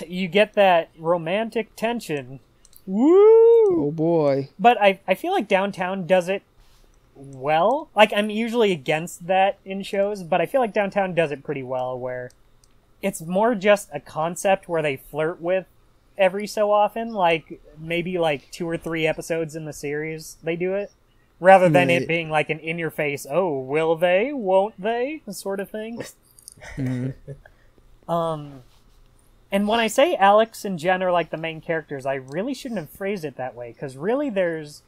You get that romantic tension. Woo! Oh boy. But I feel like Downtown does it well. Like, I'm usually against that in shows, but I feel like Downtown does it pretty well, where it's more just a concept where they flirt with every so often, like maybe like 2 or 3 episodes in the series they do it, rather than it being like an in-your-face, oh, will they, won't they, sort of thing. And when I say Alex and Jen are like the main characters, I really shouldn't have phrased it that way, because really there's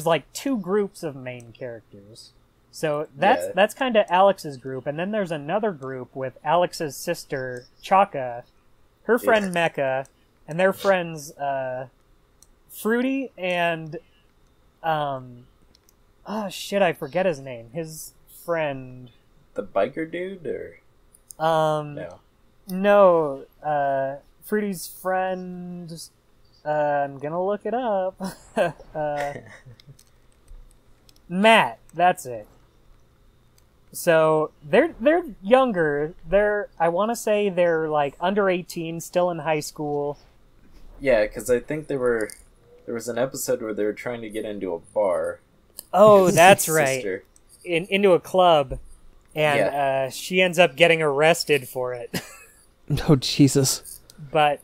like 2 groups of main characters. So that's kind of Alex's group, and then there's another group with Alex's sister Chaka, her friend Mecca, and their friends Fruity and I forget his name. His friend, the biker dude, or no, Fruity's friend. I'm gonna look it up. Matt, that's it. So they're younger. I want to say they're like under 18, still in high school. Yeah, because I think there was an episode where they were trying to get into a bar. Oh, that's right. Into a club, and she ends up getting arrested for it. Oh, Jesus. But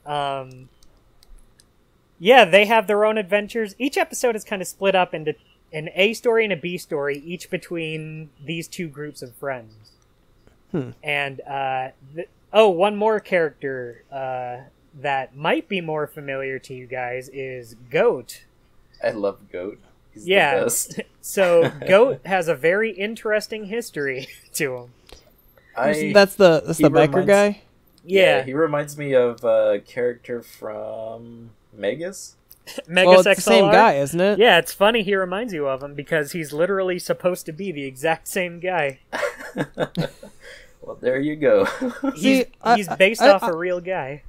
they have their own adventures. Each episode is kind of split up into an A story and a B story, each between these 2 groups of friends. And one more character that might be more familiar to you guys is Goat. I love Goat. He's the best. So Goat has a very interesting history to him. That's the biker guy? Yeah, he reminds me of a character from Megas. Megas it's the same guy, isn't it? Yeah, it's funny he reminds you of him, because he's literally supposed to be the exact same guy. Well, there you go. He's based off a real guy.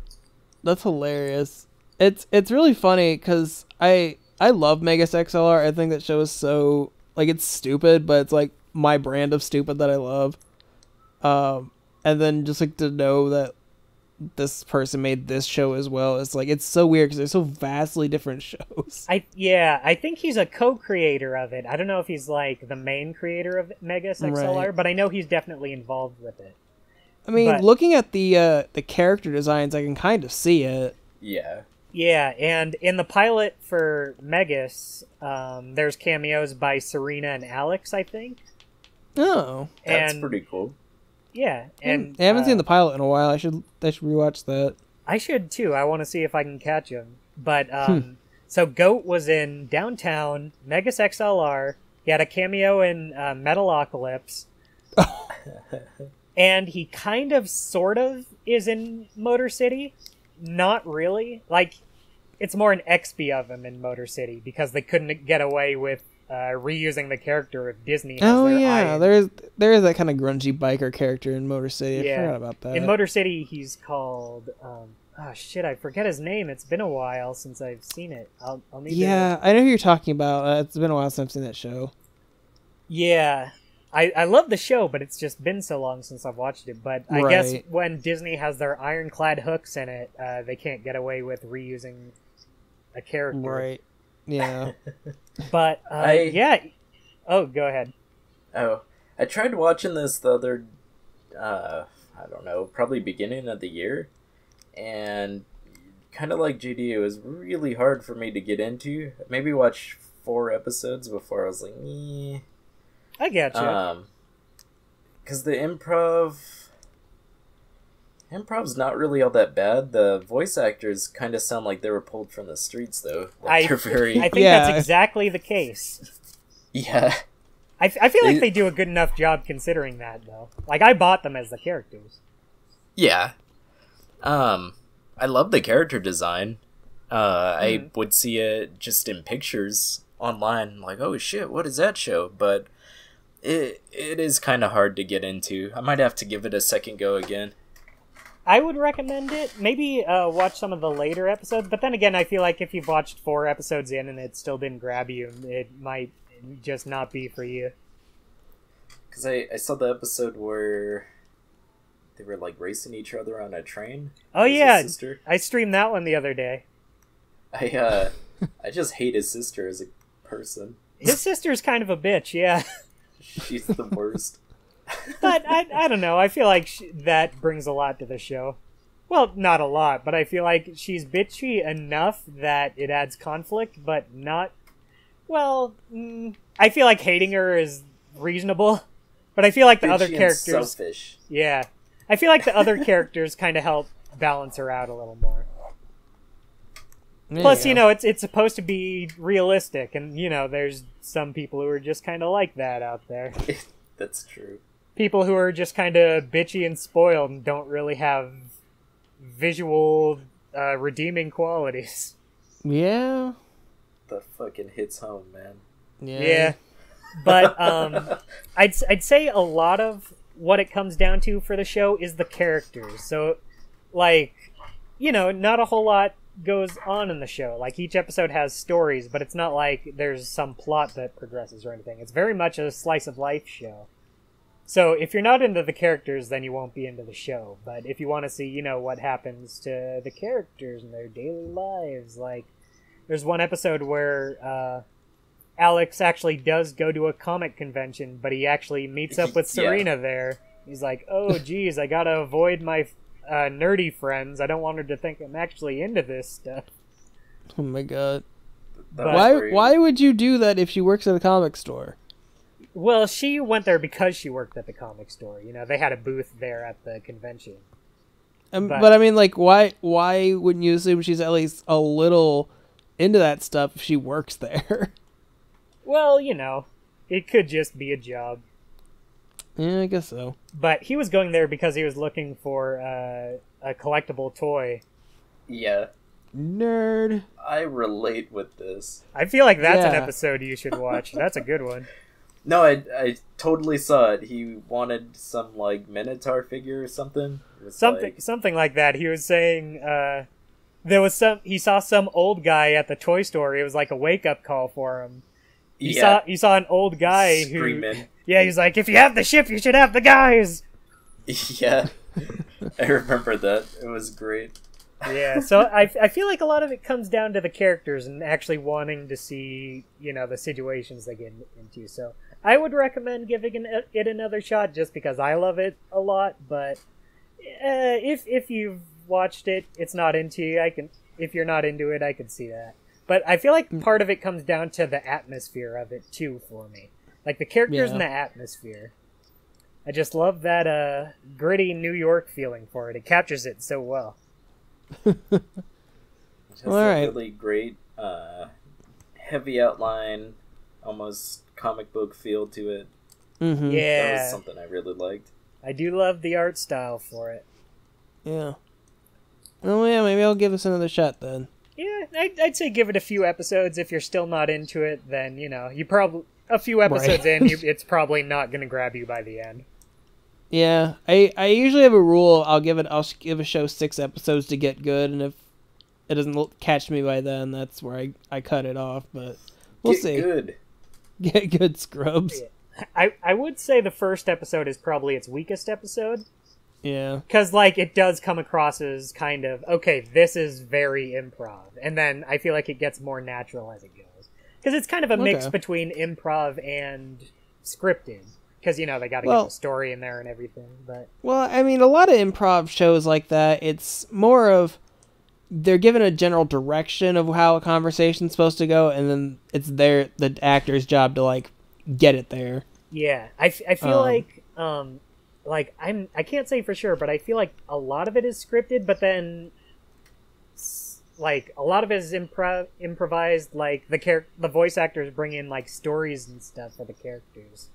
That's hilarious. It's really funny, because I love Megas XLR. I think that show is so, like, it's stupid, but it's like my brand of stupid that I love. and then just like to know that this person made this show as well. It's like, it's so weird because they're so vastly different shows. I think he's a co-creator of it. I don't know if he's like the main creator of Megas XLR, Right. but I know he's definitely involved with it. I mean, But- looking at the character designs, I can kind of see it. Yeah. Yeah, and in the pilot for Megas, there's cameos by Serena and Alex, I think. Oh, That's And pretty cool. yeah, and I haven't seen the pilot in a while. I should rewatch that. I should too. I want to see if I can catch him. But so Goat was in Downtown, Megas XLR. He had a cameo in Metalocalypse. And he kind of, sort of, is in Motor City. Not really. Like, it's more an XP of him in Motor City because they couldn't get away with reusing the character of Disney. As Oh their yeah, eye. there is that kind of grungy biker character in Motor City. I forgot about that. In Motor City, he's called. I forget his name. It's been a while since I've seen it. I'll need Yeah, I know who you're talking about. It's been a while since I've seen that show. Yeah. I love the show, but it's just been so long since I've watched it. But I guess Right. when Disney has their ironclad hooks in it, they can't get away with reusing a character. Right. Yeah. But, yeah. Oh, go ahead. Oh, I tried watching this the other, I don't know, probably beginning of the year, and kind of like GD, it was really hard for me to get into. Maybe watch 4 episodes before I was like, eh. I get you. Because the improv's not really all that bad. The voice actors kind of sound like they were pulled from the streets, though. Like, they're very... I think Yeah. that's exactly the case. Yeah. I feel like they do a good enough job considering that, though. Like, I bought them as the characters. Yeah. I love the character design. I would see it just in pictures online, like, oh shit, what is that show? But it is kind of hard to get into. I might have to give it a second go again. I would recommend it. Maybe watch some of the later episodes, but then again, I feel like if you've watched 4 episodes in and it still didn't grab you, it might just not be for you. Because I saw the episode where they were like racing each other on a train. Oh It was his yeah, sister. I streamed that one the other day. I just hate his sister as a person. His sister's kind of a bitch, yeah. She's the worst. But I don't know. I feel like that brings a lot to the show. Well, not a lot, but I feel like she's bitchy enough that it adds conflict, but not... Well, I feel like hating her is reasonable, but I feel like the other Bitchy and characters... selfish. Yeah. I feel like the other characters kind of help balance her out a little more. Plus, you know, it's supposed to be realistic, and, you know, there's some people who are just kind of like that out there. That's true. People who are just kind of bitchy and spoiled and don't really have visual redeeming qualities. Yeah. That fucking hits home, man. Yeah. But I'd say a lot of what it comes down to for the show is the characters. So, like, you know, not a whole lot goes on in the show. Like, each episode has stories, but it's not like there's some plot that progresses or anything. It's very much a slice of life show. So if you're not into the characters, then you won't be into the show. But if you want to see, you know, what happens to the characters and their daily lives, like, there's one episode where Alex actually does go to a comic convention, but he actually meets up with Serena there. He's like, oh, geez, I gotta avoid my nerdy friends. I don't want her to think I'm actually into this stuff. Oh my god. But Why would you do that if she works at a comic store? Well, she went there because she worked at the comic store. You know, they had a booth there at the convention. But I mean, like, why wouldn't you assume she's at least a little into that stuff if she works there? Well, you know, it could just be a job. Yeah, I guess so. But he was going there because he was looking for a collectible toy. Yeah. Nerd. I relate with this. I feel like that's an Yeah. episode you should watch. That's a good one. No, I totally saw it. He wanted some, like, Minotaur figure or something. It was Something like that. He was saying he saw some old guy at the toy store. It was like a wake-up call for him. He saw an old guy screaming. Yeah, he's like, if you have the ship, you should have the guys. Yeah, I remember that. It was great. Yeah, so I feel like a lot of it comes down to the characters and actually wanting to see, the situations they get into. So I would recommend giving it another shot just because I love it a lot. But if you've watched it, it's not into you. If you're not into it, I can see that. But I feel like part of it comes down to the atmosphere of it too for me, like the characters and the atmosphere. I just love that gritty New York feeling for it. It captures it so well. It has a really great heavy outline, almost comic book feel to it. Mm-hmm. Yeah, that was something I really liked. I do love the art style for it. Yeah. Oh yeah, maybe I'll give this another shot then. Yeah, I'd say give it a few episodes. If you're still not into it, then you probably a few episodes in, it's probably not going to grab you by the end. Yeah, I usually have a rule. I'll give a show 6 episodes to get good, and if it doesn't catch me by then, that's where I cut it off. But we'll see. Get good, scrubs. Yeah. I would say the first episode is probably its weakest episode. Yeah, because it does come across as kind of okay. This is very improv, and then I feel like it gets more natural as it goes. Because it's kind of a mix between improv and scripted. Because, they got to get the story in there and everything. But I mean, a lot of improv shows like that, it's more of they're given a general direction of how a conversation's supposed to go, and then it's the actor's job to, get it there. Yeah, I feel I can't say for sure, but I feel like a lot of it is scripted, but then, a lot of it is improvised, the voice actors bring in, stories and stuff for the characters.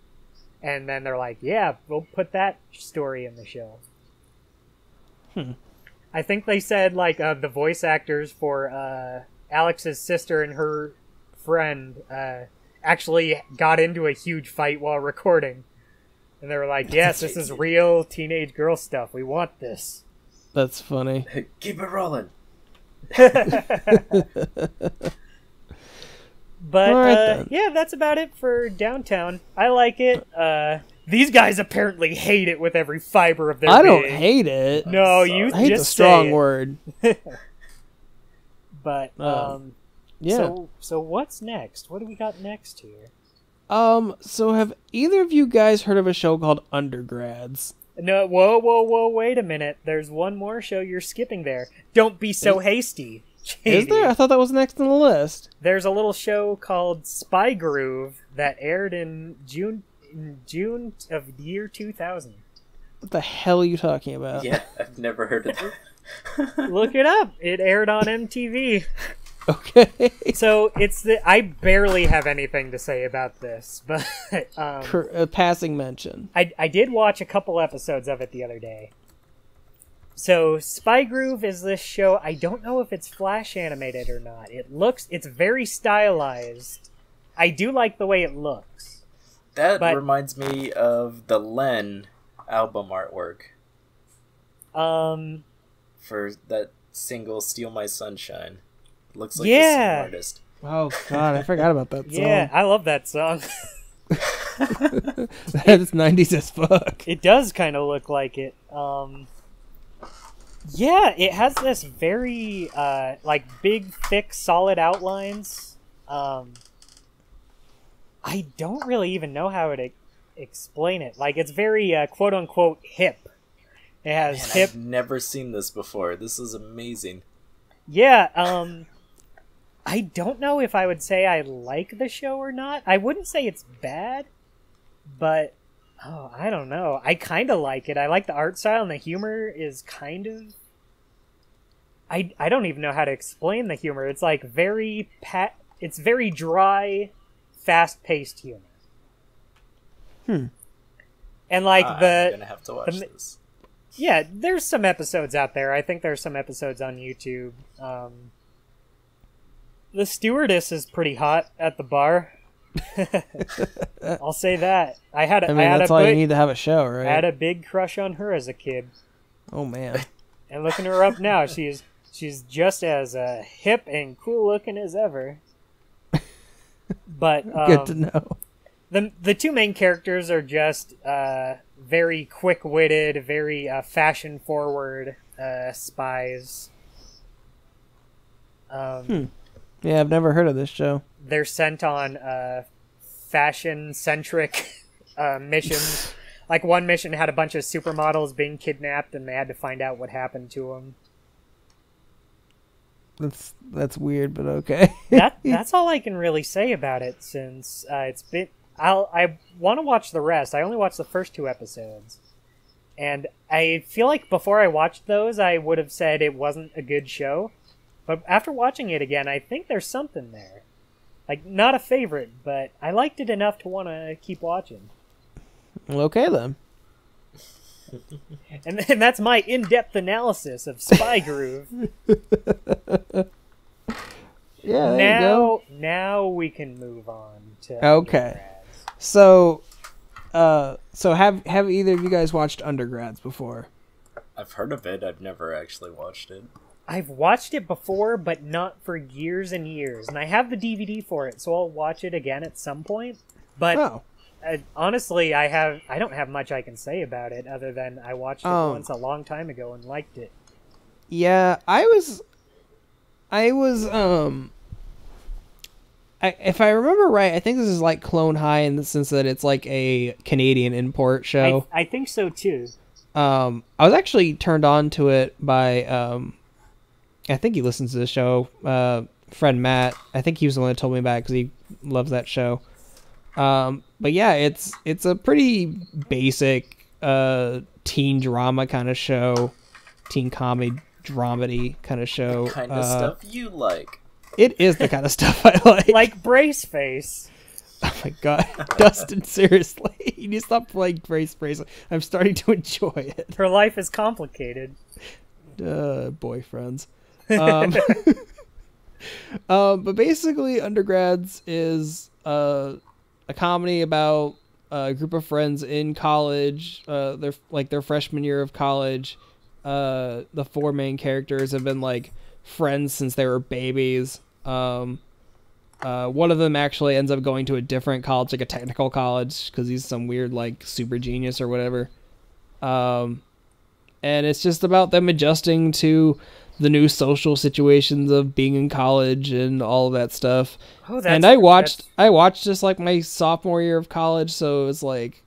And then they're like, yeah, we'll put that story in the show. I think they said, the voice actors for Alex's sister and her friend actually got into a huge fight while recording. And they were like, yes, this is real teenage girl stuff. We want this. That's funny. Keep it rolling. But, yeah, that's about it for Downtown. I like it. These guys apparently hate it with every fiber of their being. I don't hate it. No, you I hate just the strong say it. word. But, yeah. So what's next? What do we got next here? So have either of you guys heard of a show called Undergrads? No, whoa, wait a minute. There's one more show you're skipping there. Don't be so hasty. Is there? I thought that was next on the list. There's a little show called Spy Groove that aired in June of the year 2000. What the hell are you talking about? Yeah, I've never heard of that. Look it up. It aired on MTV. Okay. So I barely have anything to say about this, but a passing mention. I did watch a couple episodes of it the other day. So Spy Groove is this show. I don't know if it's flash animated or not. It's very stylized. I do like the way it looks. That reminds me of the Len album artwork. For that single "Steal My Sunshine." Looks like the same artist. Oh god, I forgot about that song. Yeah, I love that song. That's 90s as fuck. It does kind of look like it. Yeah, it has this very big, thick, solid outlines. I don't really even know how to explain it. It's very quote unquote hip. It has hip. I've never seen this before. This is amazing. Yeah, I don't know if I would say I like the show or not. I wouldn't say it's bad, but I don't know. I kind of like it. I like the art style, and the humor is kind of... I don't even know how to explain the humor. It's very it's very dry, fast-paced humor. And I'm gonna have to watch this. Yeah, there's some episodes out there. I think there's some episodes on YouTube. The stewardess is pretty hot at the bar. I'll say that. That's all you need to have a show, right? I had a big crush on her as a kid. Oh man! And looking her up now, she's just as hip and cool looking as ever. But good to know. The two main characters are just very quick-witted, very fashion-forward spies. Yeah, I've never heard of this show. They're sent on fashion-centric missions. Like, one mission had a bunch of supermodels being kidnapped, and they had to find out what happened to them. That's weird, but okay. That's all I can really say about it, since it's been... I want to watch the rest. I only watched the first 2 episodes. And I feel like before I watched those, I would have said it wasn't a good show. But after watching it again, I think there's something there. Like, not a favorite, but I liked it enough to want to keep watching. Okay, then. And that's my in-depth analysis of Spy Groove. Yeah, there you go. Now we can move on to Okay. So have either of you guys watched Undergrads before? I've heard of it. I've never actually watched it. I've watched it before, but not for years and years. And I have the DVD for it, so I'll watch it again at some point. But honestly, I don't have much I can say about it other than I watched it once a long time ago and liked it. Yeah, if I remember right, I think this is like Clone High in the sense that it's like a Canadian import show. I think so too. I was actually turned on to it by I think he listens to the show. Friend Matt. I think he was the one that told me about it because he loves that show. But yeah, it's a pretty basic teen drama kind of show, teen comedy dramedy kind of show. The kind of stuff you like. It is the kind of stuff I like. Like Brace Face. Oh my god, Dustin, seriously. You need to stop playing Brace. I'm starting to enjoy it. Her life is complicated. Boyfriends. But basically, Undergrads is a comedy about a group of friends in college. They're like their freshman year of college. The 4 main characters have been like friends since they were babies. One of them actually ends up going to a different college, like a technical college, because he's some weird like super genius or whatever. And it's just about them adjusting to the new social situations of being in college and all of that stuff. And I watched this like my sophomore year of college, so it was like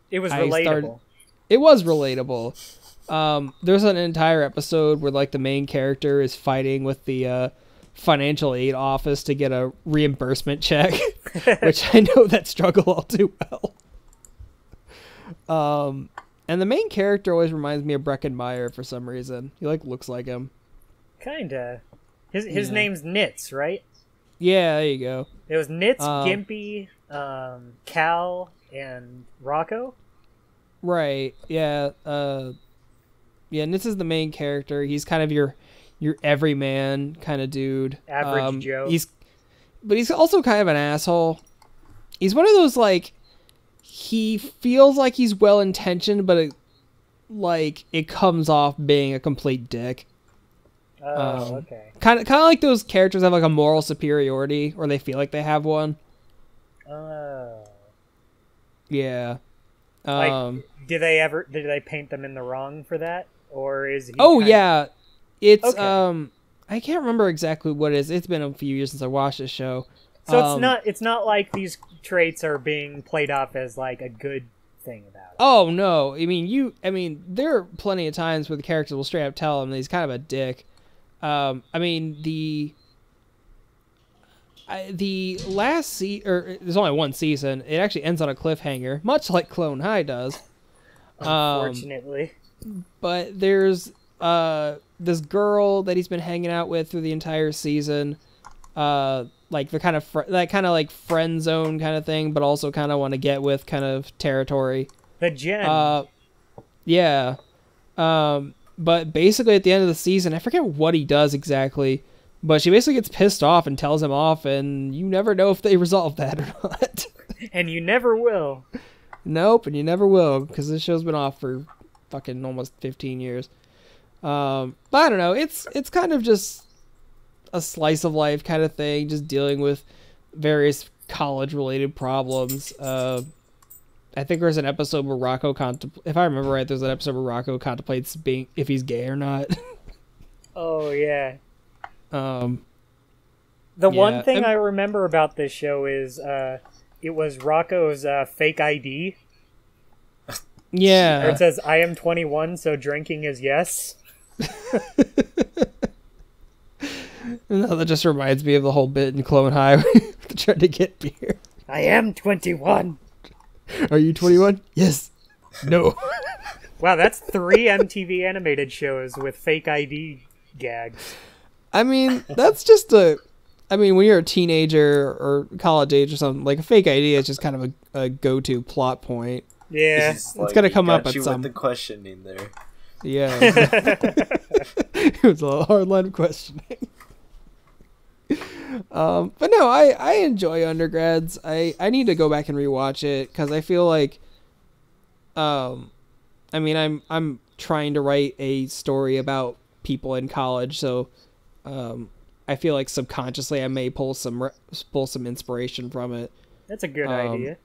it was relatable. It was relatable. There's an entire episode where like the main character is fighting with the financial aid office to get a reimbursement check, which I know that struggle all too well. And the main character always reminds me of Breckin Meyer for some reason. He like looks like him. Kinda. His name's Nitz, right? Yeah, there you go. It was Nitz, Gimpy, Cal, and Rocco. Right. Yeah. Yeah, Nitz is the main character. He's kind of your everyman kind of dude. Average Joe. But he's also kind of an asshole. He's one of those like he feels like he's well intentioned, but it comes off being a complete dick. Oh, okay. Kind of like those characters have like a moral superiority, or they feel like they have one. Oh. Yeah. Like, did they paint them in the wrong for that, or is he? Oh yeah, it's okay. I can't remember exactly what it is. It's been a few years since I watched this show. So it's not like these traits are being played off as like a good thing about it. Oh no, I mean there are plenty of times where the characters will straight up tell him that he's kind of a dick. I mean the last there's only one season. It actually ends on a cliffhanger, much like Clone High does. Unfortunately. But there's this girl that he's been hanging out with through the entire season. Like the kind of that kind of like friend zone kind of thing, but also kind of want to get with kind of territory. The Jen. Yeah. But basically at the end of the season, I forget what he does exactly, but she basically gets pissed off and tells him off, and you never know if they resolve that or not. And you never will. Nope, and you never will, because this show's been off for fucking almost 15 years. But I don't know, it's kind of just a slice of life kind of thing, just dealing with various college-related problems. I think there's an episode where Rocco if I remember right, there's an episode where Rocco contemplates being if he's gay or not. Oh yeah. Yeah, One thing I remember about this show is it was Rocco's fake ID. Yeah. Where it says, I am 21, so drinking is yes. No, that just reminds me of the whole bit in Clone High where they tried to get beer. I am 21. Are you 21? Yes. No. Wow, that's 3 MTV animated shows with fake ID gags. I mean, that's just when you're a teenager or college age or something, like a fake ID is just kind of a go-to plot point. Yeah. It's going to come up at you some... with the questioning there. Yeah. It was a hard line of questioning. But no, I enjoy Undergrads. I need to go back and rewatch it because I feel like, I'm trying to write a story about people in college, so I feel like subconsciously I may pull some inspiration from it. That's a good idea. I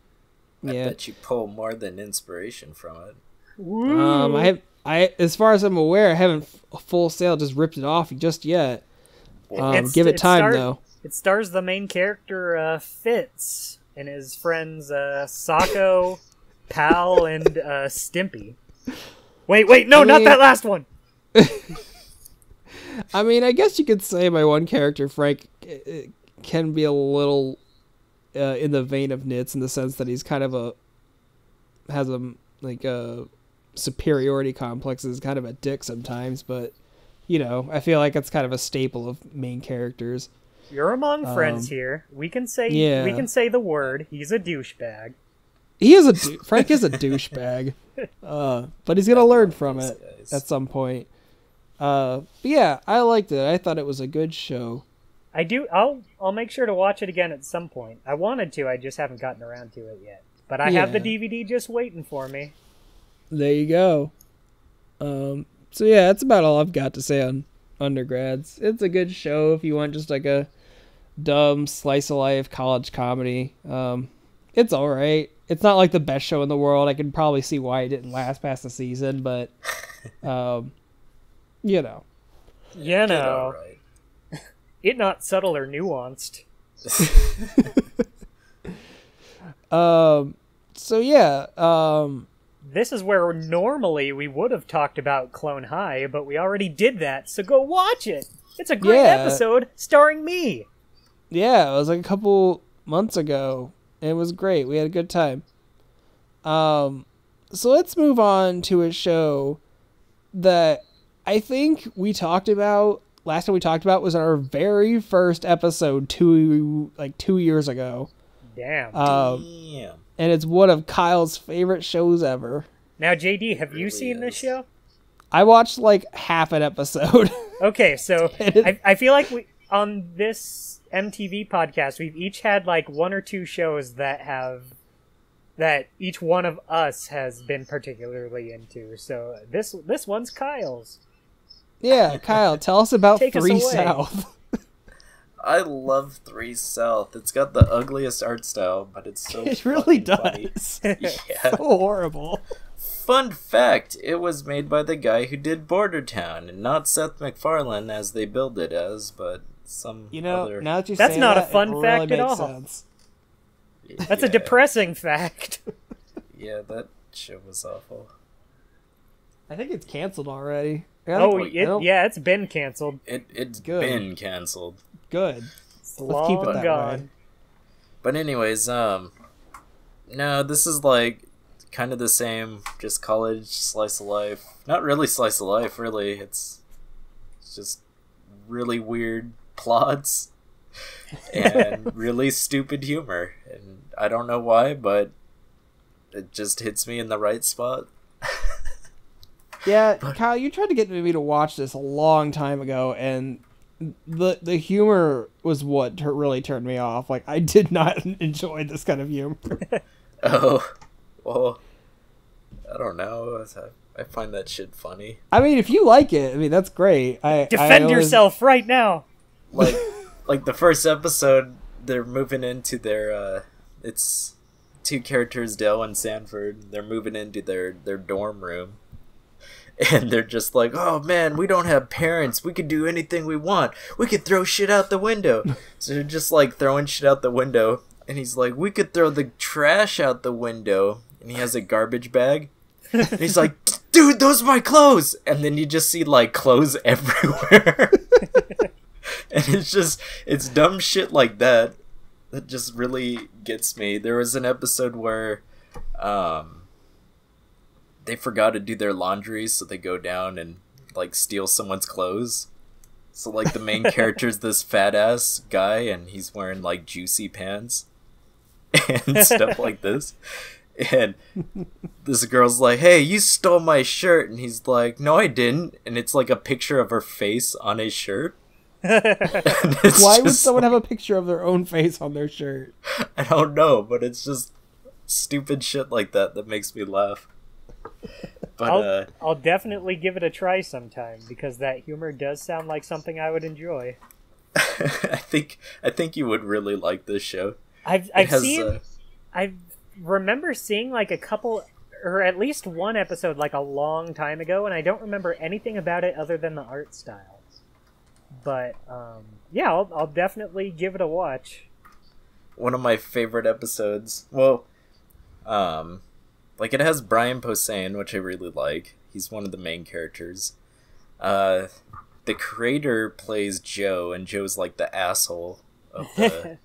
Yeah. bet you pull more than inspiration from it. I as far as I'm aware, I haven't full sail just ripped it off just yet. Give it time though. It stars the main character Fitz and his friends Sako, Pal, and Stimpy. Wait, no, not that last one. I mean, I guess you could say my one character, Frank, can be a little in the vein of Nitz in the sense that he's kind of has a superiority complex, is kind of a dick sometimes, but I feel like it's kind of a staple of main characters. You're among friends here. We can say the word. He's a douchebag. He is Frank is a douchebag, but he's gonna learn from it at some point. But yeah, I liked it. I thought it was a good show. I do. I'll make sure to watch it again at some point. I wanted to. I just haven't gotten around to it yet. But I have the DVD just waiting for me. There you go. So yeah, that's about all I've got to say on Undergrads. It's a good show if you want just like a dumb slice of life college comedy. It's all right. It's not like the best show in the world. I can probably see why it didn't last past the season, but Right. It not subtle or nuanced. So yeah, this is where normally we would have talked about Clone High, but we already did that, so go watch it. It's a great episode starring me. Yeah, it was like a couple months ago. It was great. We had a good time. So let's move on to a show that I think we talked about. Last time we talked about was our very first episode 2 years ago. Damn. Damn. And it's one of Kyle's favorite shows ever. Now, JD, have you seen this show? I watched like half an episode. Okay, so I feel like on this MTV podcast, we've each had like 1 or 2 shows that each one of us has been particularly into. So this one's Kyle's. Yeah, Kyle, tell us about Take us 3 away. South. I love 3 South. It's got the ugliest art style, but it's so It really fucking does. funny. Yeah. So horrible. Fun fact, it was made by the guy who did Border Town, and not Seth MacFarlane as they billed it as, but some other... Now that you That's say not a that, fun it fact really at makes all. sense. That's a depressing fact. Yeah, that show was awful. I think it's canceled already. It's been canceled. It's Good. been cancelled. Good. It's Let's keep it long that gone. way. But anyways, no, this is like kind of the same, just college slice of life. Not really slice of life, really. It's just really weird plots and really stupid humor. And I don't know why, but it just hits me in the right spot. Yeah, Kyle, you tried to get me to watch this a long time ago, and the humor was what really turned me off. Like, I did not enjoy this kind of humor. Oh, well, I don't know. I find that shit funny. I mean, if you like it, I mean, that's great. Defend yourself right now. Like the first episode, they're moving into their, it's two characters, Dell and Sanford. They're moving into their dorm room. And they're just like, oh man, we don't have parents. We could do anything we want. We could throw shit out the window. So they're just like throwing shit out the window. And he's like, we could throw the trash out the window. And he has a garbage bag. And he's like, dude, those are my clothes. And then you just see like clothes everywhere. And it's dumb shit like that just really gets me. There was an episode where they forgot to do their laundry, so they go down and like steal someone's clothes. So like the main character's this fat ass guy, and he's wearing like juicy pants and stuff like this. And this girl's like, hey, you stole my shirt. And he's like, no, I didn't. And it's like a picture of her face on his shirt. Why would someone have a picture of their own face on their shirt? I don't know, but it's just stupid shit like that makes me laugh. But I'll definitely give it a try sometime, because that humor does sound like something I would enjoy. I think you would really like this show. I remember seeing like a couple, or at least one episode like a long time ago, and I don't remember anything about it other than the art styles. But yeah, I'll definitely give it a watch. One of my favorite episodes. Well, like it has Brian Posehn, which I really like. He's one of the main characters. The creator plays Joe, and Joe's like the asshole of the.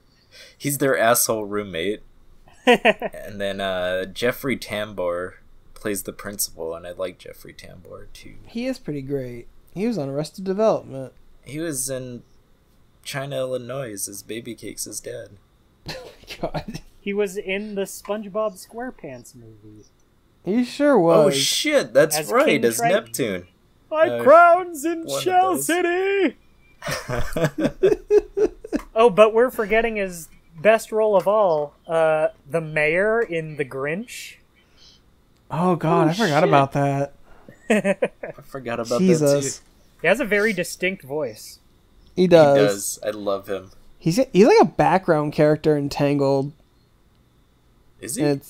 He's their asshole roommate. And then Jeffrey Tambor plays the principal, and I like Jeffrey Tambor too. He is pretty great. He was on Arrested Development. He was in China, Illinois as Baby Cakes' dad. Oh my god. He was in the SpongeBob SquarePants movie. He sure was. Oh shit, that's As right, King as Triton. Neptune. My crown's in one of Shell those. City! Oh, but we're forgetting his best role of all, the mayor in The Grinch. Oh god, I forgot about that. I forgot about Jesus. that too. He has a very distinct voice. He does. He does. I love him. He's like a background character in Tangled. Is he? And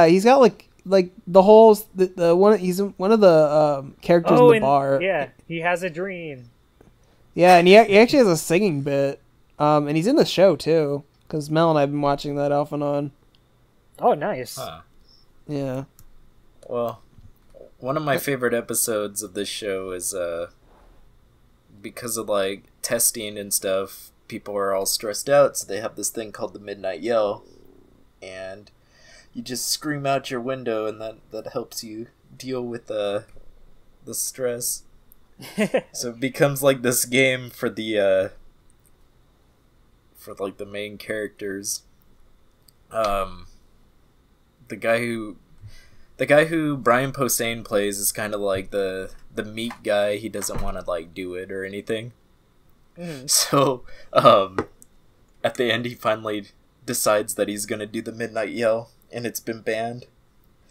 he's got like the whole the one. He's one of the characters in the bar. Yeah, he has a dream. Yeah, and he actually has a singing bit. And he's in the show too, because Mel and I've been watching that off and on. Oh, nice. Huh. Yeah. Well, one of my favorite episodes of this show is because of like testing and stuff, people are all stressed out, so they have this thing called the midnight yell, and you just scream out your window, and that helps you deal with the stress. So it becomes like this game for the main characters. The guy who Brian Posehn plays is kind of like the meek guy. He doesn't want to like do it or anything. Mm. So at the end he finally decides that he's gonna do the midnight yell, and it's been banned.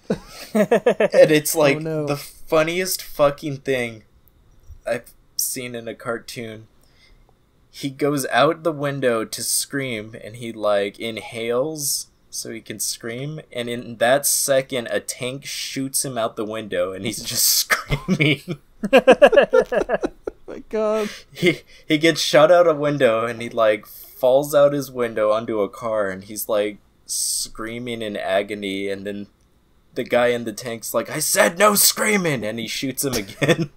And it's like the funniest fucking thing I've seen in a cartoon. He goes out the window to scream, and he like inhales so he can scream, and in that second a tank shoots him out the window, and he's just screaming. My god. He gets shot out a window, and he like falls out his window onto a car, and he's like screaming in agony, and then the guy in the tank's like, I said no screaming, and he shoots him again.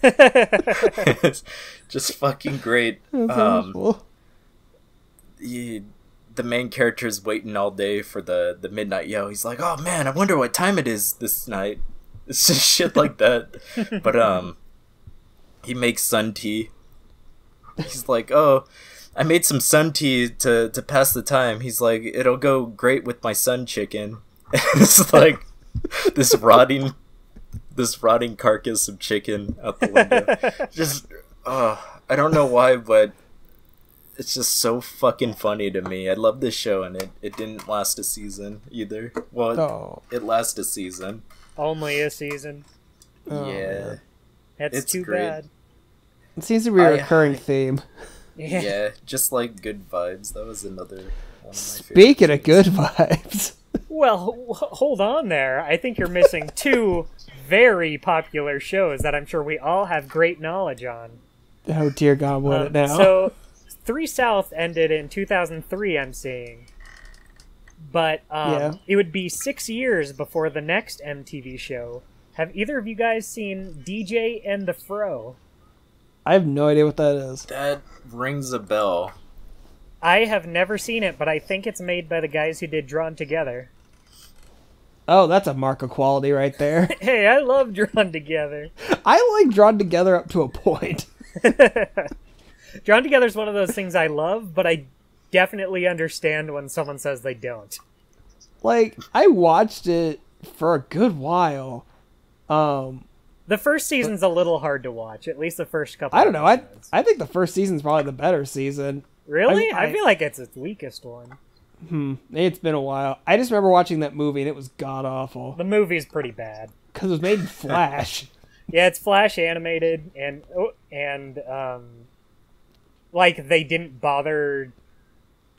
It's just fucking great. That's awful. The main character's waiting all day for the midnight yell. He's like, oh man, I wonder what time it is this night. It's just shit like that. But he makes sun tea. He's like, oh, I made some sun tea to pass the time. He's like, it'll go great with my sun chicken. And it's like this rotting carcass of chicken out the window. Just I don't know why, but it's just so fucking funny to me. I love this show, and it didn't last a season either. Well, it lasted a season. Only a season. Oh, Yeah. man. That's It's too great. bad. It seems to be a recurring theme. Yeah, just like Good Vibes. That was another one of my favorite Speaking of shows. good vibes. Well, hold on there. I think you're missing two very popular shows that I'm sure we all have great knowledge on. Oh dear God, what now? So, 3 South ended in 2003, I'm seeing. But it would be 6 years before the next MTV show. Have either of you guys seen DJ and the Fro? I have no idea what that is. That rings a bell. I have never seen it, but I think it's made by the guys who did Drawn Together. Oh, that's a mark of quality right there. Hey, I love Drawn Together. I like Drawn Together up to a point. Drawn Together is one of those things I love, but I definitely understand when someone says they don't. Like, I watched it for a good while. The first season's a little hard to watch, at least the first couple. I don't know. Episodes. I think the first season's probably the better season. Really? I feel like it's its weakest one. It's been a while. I just remember watching that movie and it was god awful. The movie's pretty bad. Because it was made in Flash. Yeah, it's Flash animated, and like they didn't bother.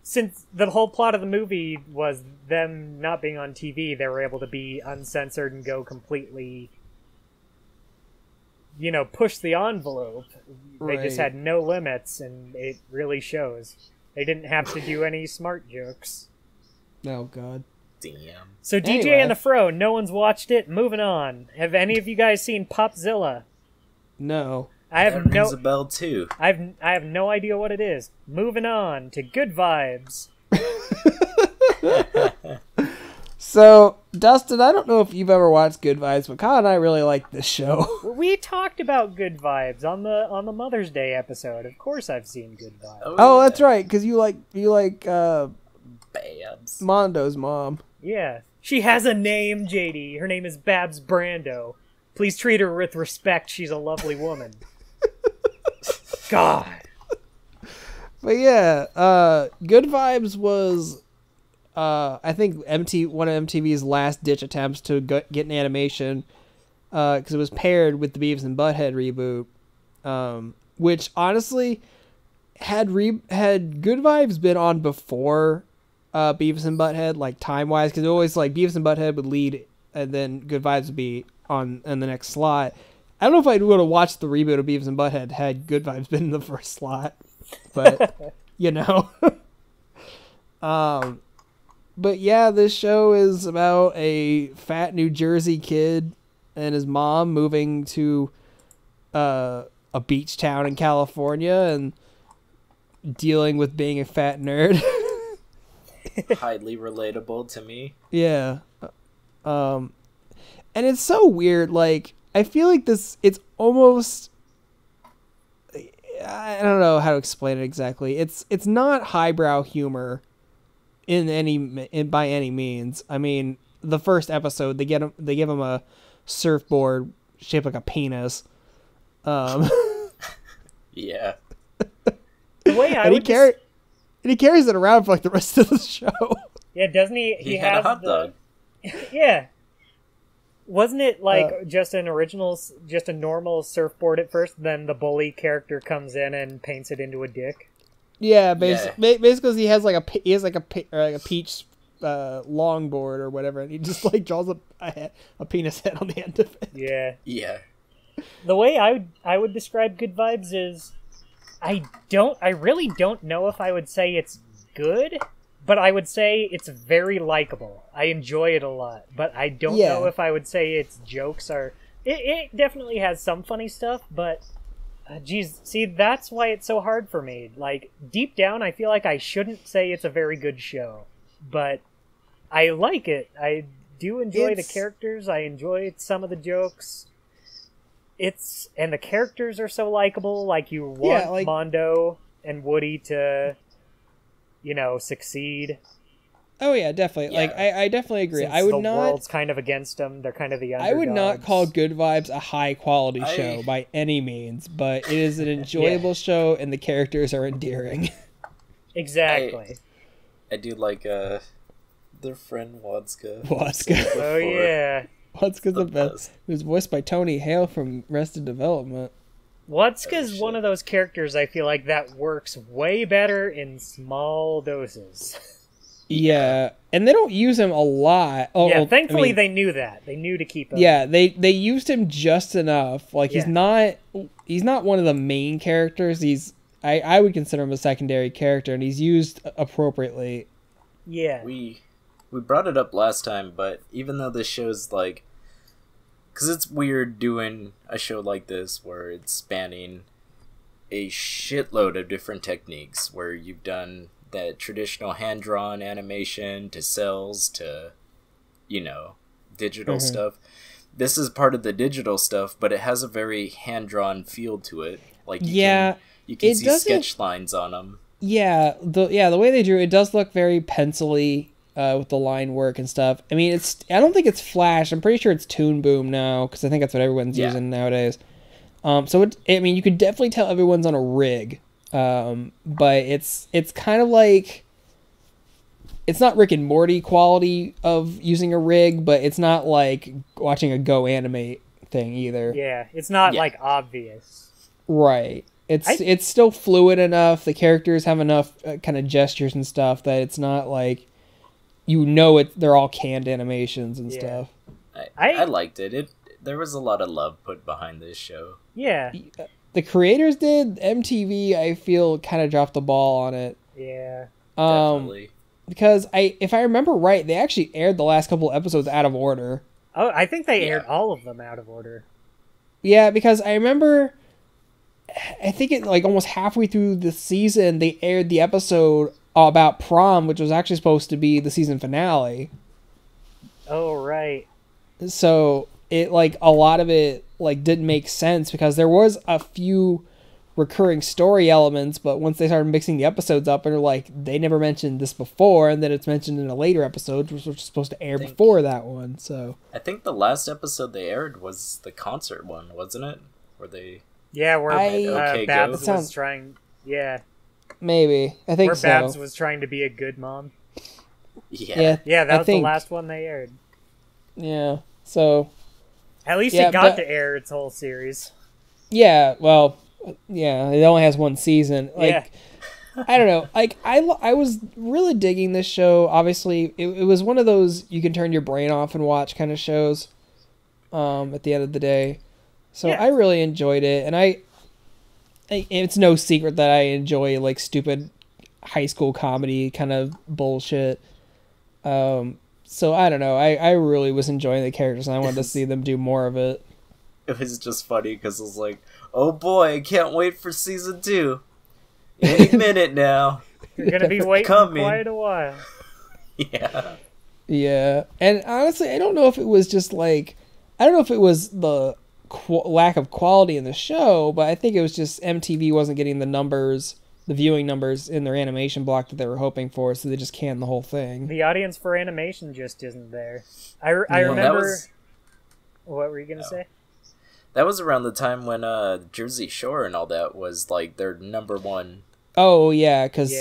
Since the whole plot of the movie was them not being on TV, they were able to be uncensored and go completely, push the envelope. They just had no limits, and it really shows. They didn't have to do any smart jokes. Oh, God. Damn. So DJ and the Fro, no one's watched it. Moving on. Have any of you guys seen Popzilla? No. I have That rings a bell too. I have no idea what it is. Moving on to Good Vibes. So, Dustin, I don't know if you've ever watched Good Vibes, but Kyle and I really like this show. We talked about Good Vibes on the Mother's Day episode. Of course, I've seen Good Vibes. Oh, that's right, because you like Babs. Mondo's mom. Yeah, she has a name, JD. Her name is Babs Brando. Please treat her with respect. She's a lovely woman. God. But yeah, Good Vibes was, I think, one of MTV's last ditch attempts to get an animation, because it was paired with the Beavis and Butthead reboot, which honestly, had Good Vibes been on before Beavis and Butthead, like time wise, because always like Beavis and Butthead would lead, and then Good Vibes would be on in the next slot. I don't know if I would have watched the reboot of Beavis and Butthead had Good Vibes been in the first slot, but But yeah, this show is about a fat New Jersey kid and his mom moving to a beach town in California and dealing with being a fat nerd. Highly relatable to me. Yeah. And it's so weird. Like, I feel like it's almost, I don't know how to explain it exactly. It's not highbrow humor by any means. I mean, the first episode, they give him a surfboard shaped like a penis. Yeah. The way I would and he carries it around for like the rest of the show. Yeah, doesn't he? He had has a hot dog. Yeah. Wasn't it like just a normal surfboard at first, then the bully character comes in and paints it into a dick? Yeah, basically he has like a peach longboard or whatever, and he just like draws a penis head on the end of it. Yeah. Yeah. The way I would describe Good Vibes is I really don't know if I would say it's good, but I would say it's very likable. I enjoy it a lot, but I don't know if I would say its jokes are... It definitely has some funny stuff, but... Geez, see, that's why it's so hard for me. Like, deep down, I feel like I shouldn't say it's a very good show. But I like it. I do enjoy the characters. I enjoy some of the jokes. And the characters are so likable. Like, you want Mondo and Woody to... succeed. Oh yeah, definitely. Yeah. Like I definitely agree. Since I would the not. world's kind of against them. They're kind of the underdogs. I would not call Good Vibes a high quality show by any means, but it is an enjoyable show, and the characters are endearing. Exactly. I do like their friend Wodska. Oh yeah. Wodska's the best. He was voiced by Tony Hale from Arrested Development. Wodska's one of those characters I feel like that works way better in small doses. Yeah, and they don't use him a lot. Oh, Yeah, well, thankfully I mean, they knew that. They knew to keep him. yeah, they used him just enough. Like he's Yeah. not one of the main characters. I would consider him a secondary character, and he's used appropriately. Yeah. We brought it up last time, but even though this show's like, because it's weird doing a show like this where it's spanning a shitload of different techniques, where you've done that traditional hand-drawn animation to cells to, digital stuff. This is part of the digital stuff, but it has a very hand-drawn feel to it. Like you can see sketch lines on them. Yeah, the way they drew it does look very pencil-y with the line work and stuff. I mean, I don't think it's Flash. I'm pretty sure it's Toon Boom now, because I think that's what everyone's using nowadays. So you could definitely tell everyone's on a rig, but it's kind of like, it's not Rick and Morty quality of using a rig, but it's not like watching a Go animate thing either. Yeah, it's not like obvious. Right. It's still fluid enough. The characters have enough kind of gestures and stuff that it's not like, they're all canned animations and stuff. I liked it. There was a lot of love put behind this show. Yeah. The creators did. MTV, I feel, kind of dropped the ball on it. Yeah. Definitely. Because if I remember right, they actually aired the last couple episodes out of order. Oh, I think they aired all of them out of order. Yeah, because I remember, I think it like almost halfway through the season, they aired the episode about prom, which was actually supposed to be the season finale. Oh, right. So it like a lot of it like didn't make sense because there was a few recurring story elements, but once they started mixing the episodes up and they're like, they never mentioned this before, and then it's mentioned in a later episode, which was supposed to air before that one. So I think the last episode they aired was the concert one, wasn't it? Where they where Babs was trying. Yeah, maybe I think where so. Babs was trying to be a good mom. Yeah, that was the last one they aired. Yeah, so at least it got to air its whole series. Yeah, well, yeah, it only has one season. Like, I don't know. Like, I was really digging this show. Obviously, it was one of those you can turn your brain off and watch kind of shows. At the end of the day, so I really enjoyed it, and it's no secret that I enjoy like stupid high school comedy kind of bullshit. So I don't know. I really was enjoying the characters, and I wanted to see them do more of it. It was just funny because it was like, oh boy, I can't wait for season 2. Any minute now. You're gonna be waiting quite a while. Yeah. Yeah, and honestly, I don't know if it was just like, I don't know if it was the lack of quality in the show, but I think it was just MTV wasn't getting the viewing numbers in their animation block that they were hoping for, so they just canned the whole thing. The audience for animation just isn't there. I remember. What were you gonna say? That was around the time when Jersey Shore and all that was like their number one. Oh yeah, because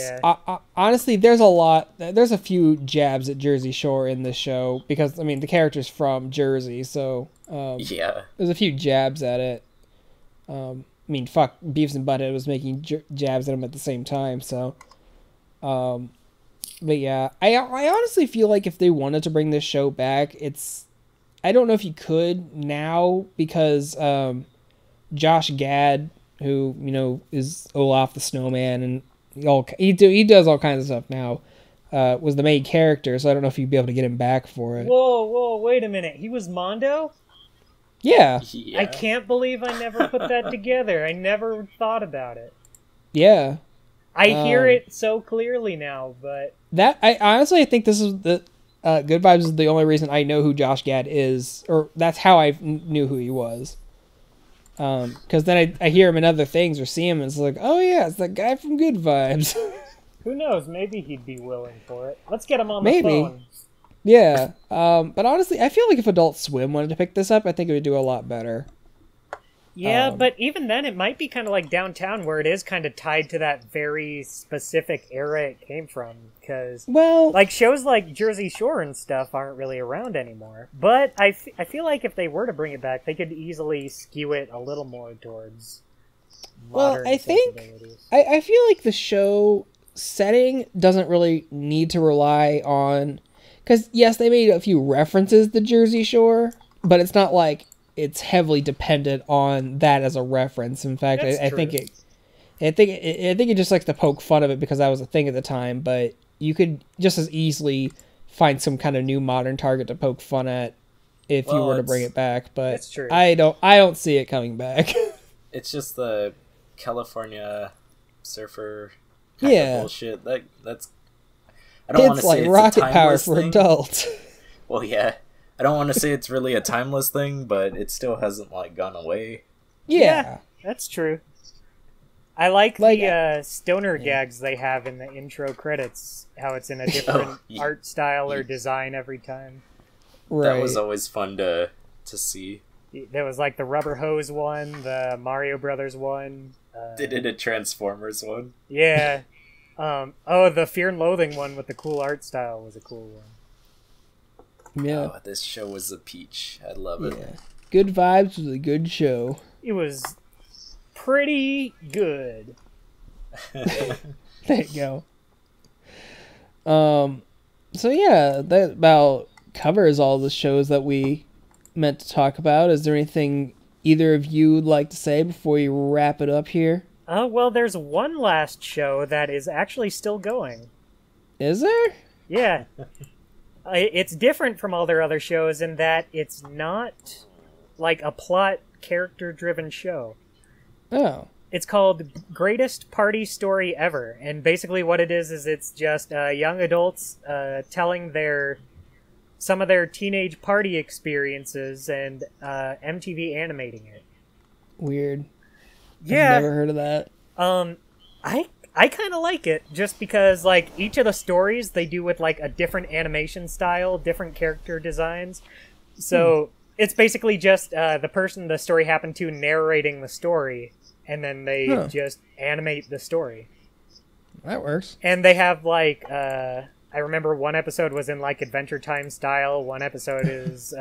honestly, there's a few jabs at Jersey Shore in this show because I mean the character's from Jersey, so there's a few jabs at it. I mean, fuck, Beavis and Butthead was making jabs at him at the same time, so. But yeah, I honestly feel like if they wanted to bring this show back, I don't know if you could now because Josh Gad, who is Olaf the Snowman, and he does all kinds of stuff now, was the main character. So I don't know if you'd be able to get him back for it. Whoa, wait a minute! He was Mondo? Yeah. I can't believe I never put that together. I never thought about it. Yeah. I hear it so clearly now, but I think this is the. Good Vibes is the only reason I know who Josh Gad is, or that's how I knew who he was. Because then I hear him in other things or see him, and it's like, oh yeah, it's that guy from Good Vibes. Who knows? Maybe he'd be willing for it. Let's get him on the phone. Yeah. But honestly, I feel like if Adult Swim wanted to pick this up, I think it would do a lot better. Yeah, but even then, it might be kind of like Downtown, where it is kind of tied to that very specific era it came from. Because, like, shows like Jersey Shore and stuff aren't really around anymore. But I feel like if they were to bring it back, they could easily skew it a little more towards modern I think I feel like the show setting doesn't really need to rely on, because yes, they made a few references to Jersey Shore, but it's not like it's heavily dependent on that as a reference. In fact, I think it just likes to poke fun of it because that was a thing at the time. But you could just as easily find some kind of new modern target to poke fun at if you were to bring it back. But that's true. I don't see it coming back. It's just the California surfer kind of bullshit. That's I don't want to like say it's rocket a power timeless for thing. adults. Well, yeah. I don't want to say it's really a timeless thing, but it still hasn't like gone away. Yeah, that's true. I like the stoner gags they have in the intro credits. How it's in a different art style or design every time. Right. That was always fun to see. There was like the rubber hose one, the Mario Brothers one. They did a Transformers one. Yeah. The Fear and Loathing one with the cool art style was a cool one. Yeah. Oh, this show was a peach. I love it. Yeah. Good vibes was a good show. It was pretty good. There you go. So yeah, that about covers all the shows that we meant to talk about. Is there anything either of you would like to say before we wrap it up here? Well, there's one last show that is actually still going. Is there? Yeah. It's different from all their other shows in that it's not like a plot, character-driven show. Oh. It's called Greatest Party Story Ever, and basically what it is it's just young adults telling some of their teenage party experiences and MTV animating it. Weird. Yeah. I've never heard of that. I kind of like it, just because, like, each of the stories they do with, like, a different animation style, different character designs. So, it's basically just the person the story happened to narrating the story, and then they just animate the story. That works. And they have, like, I remember one episode was in, like, Adventure Time style, one episode is,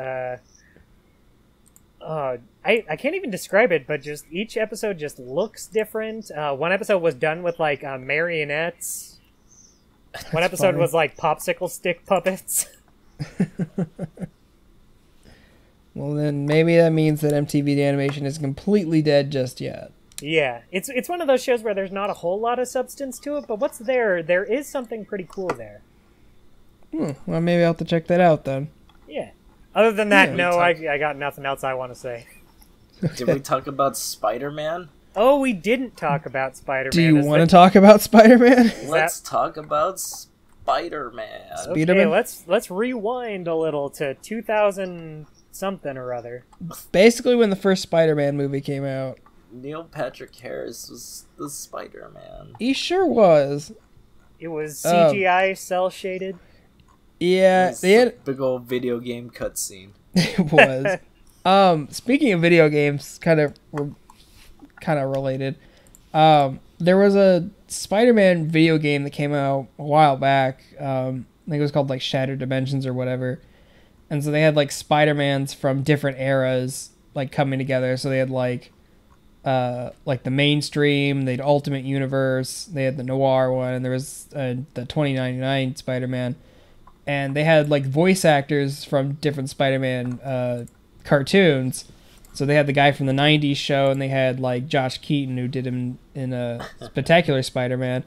I can't even describe it, but just each episode just looks different. One episode was done with like marionettes. One episode was like popsicle stick puppets. Well, then maybe that means that MTV animation is completely dead just yet. Yeah, it's one of those shows where there's not a whole lot of substance to it, but what's there is something pretty cool there. Well, maybe I'll have to check that out then. Yeah. Other than that, I got nothing else I want to say. Did we talk about Spider-Man? Oh, we didn't talk about Spider-Man. Do you want to talk about Spider-Man? Let's talk about Spider-Man. Okay, let's rewind a little to 2000 something or other. Basically when the first Spider-Man movie came out. Neil Patrick Harris was the Spider-Man. He sure was. It was CGI cell shaded. Yeah, they had a big old video game cutscene. It was. Speaking of video games, kind of related. There was a Spider-Man video game that came out a while back. I think it was called like Shattered Dimensions or whatever. And so they had like Spider-Mans from different eras like coming together. So they had like the mainstream, they had Ultimate Universe, they had the noir one, and there was the 2099 Spider-Man. And they had like voice actors from different Spider-Man cartoons. So they had the guy from the 90s show, and they had like Josh Keaton, who did him in a Spectacular Spider-Man.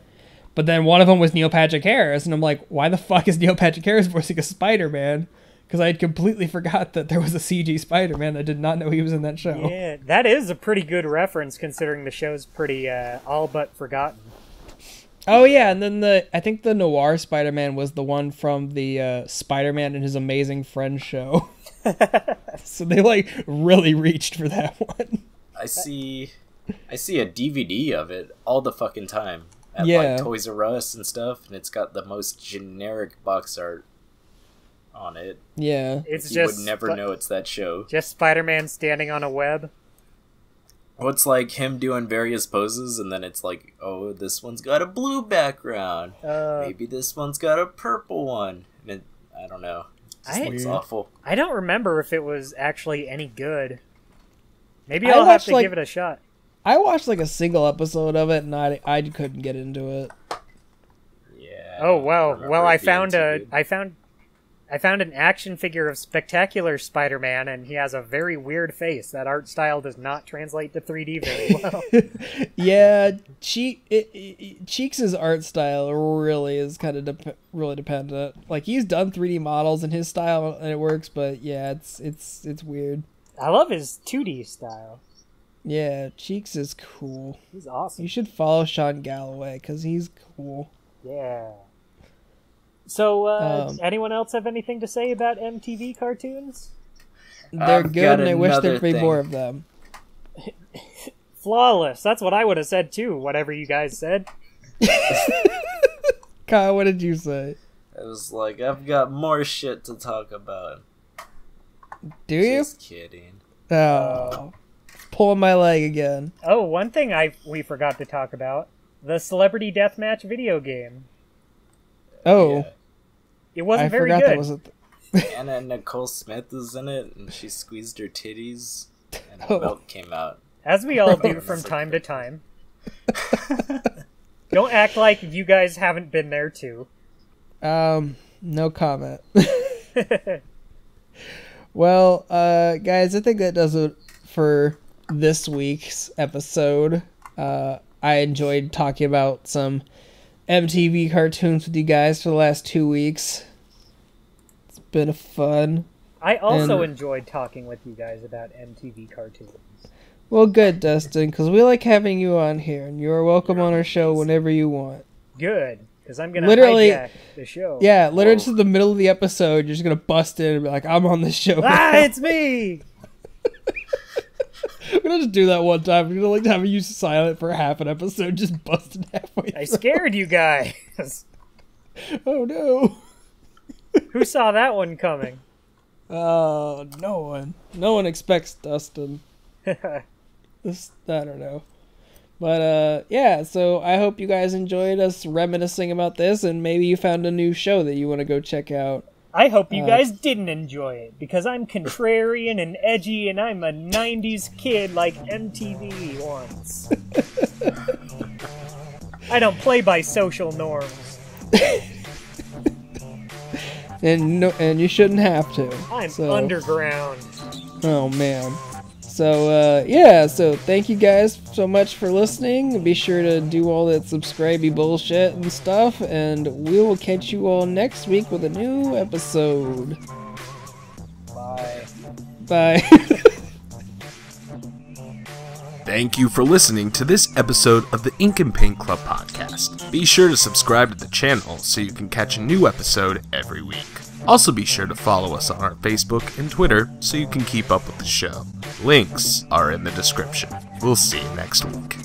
But then one of them was Neil Patrick Harris, and I'm like, why the fuck is Neil Patrick Harris voicing a Spider-Man? Because I had completely forgot that there was a CG Spider-Man. I did not know he was in that show. Yeah, that is a pretty good reference considering the show's pretty all but forgotten. Oh yeah, and then I think the noir Spider-Man was the one from the Spider-Man and His Amazing Friends show. So they like really reached for that one. I see a DVD of it all the fucking time at Yeah. like Toys R Us and stuff, and it's got the most generic box art on it. Yeah. It's You just would never know it's that show. just Spider-Man standing on a web. Well, it's like him doing various poses, and then it's like, oh, this one's got a blue background. Maybe this one's got a purple one. And I don't know. It's awful. I don't remember if it was actually any good. Maybe I'll have to give it a shot. I watched like a single episode of it, and I couldn't get into it. Oh well, remember I it being found too good. I found an action figure of Spectacular Spider-Man, and he has a very weird face. That art style does not translate to 3D very well. Yeah, Cheeks' art style really is kind of really dependent. Like, he's done 3D models in his style and it works, but yeah, it's weird. I love his 2D style. Yeah, Cheeks is cool. He's awesome. You should follow Sean Galloway because he's cool. Yeah. So, anyone else have anything to say about MTV cartoons? They're I've good, got and I wish another there'd be thing. more of them. Flawless. That's what I would have said too, whatever you guys said. Kyle, what did you say? It was like, I've got more shit to talk about. Do you? Just kidding. Oh, pulling my leg again. Oh, one thing we forgot to talk about. The Celebrity Deathmatch video game. Oh, Yeah. It wasn't I very forgot good. that wasn't. Anna Nicole Smith is in it, and she squeezed her titties, and Oh. milk came out. As we all do from time to time. Don't act like you guys haven't been there too. No comment. Well, guys, I think that does it for this week's episode. I enjoyed talking about some MTV cartoons with you guys for the last 2 weeks. It's been fun. I also And- enjoyed talking with you guys about MTV cartoons. Well, good, Dustin, because we like having you on here, and you're welcome on our show whenever you want. Good, because I'm going to Literally- hijack the show. Yeah, literally just in the middle of the episode, you're just going to bust in and be like, I'm on this show. Ah, now." it's me! We're going to just do that one time. We're going to have you silent for half an episode, just busting halfway I through. scared you guys. Oh, no. Who saw that one coming? No one. No one expects Dustin. This, I don't know. But, yeah, so I hope you guys enjoyed us reminiscing about this, and maybe you found a new show that you want to go check out. I hope you guys didn't enjoy it, because I'm contrarian and edgy, and I'm a 90s kid like MTV once. I don't play by social norms. And you shouldn't have to. I'm so. underground. Oh, man. So, yeah, so thank you guys so much for listening. Be sure to do all that subscribe-y bullshit and stuff, and we will catch you all next week with a new episode. Bye. Bye. Thank you for listening to this episode of the Ink and Paint Club podcast. Be sure to subscribe to the channel so you can catch a new episode every week. Also be sure to follow us on our Facebook and Twitter so you can keep up with the show. Links are in the description. We'll see you next week.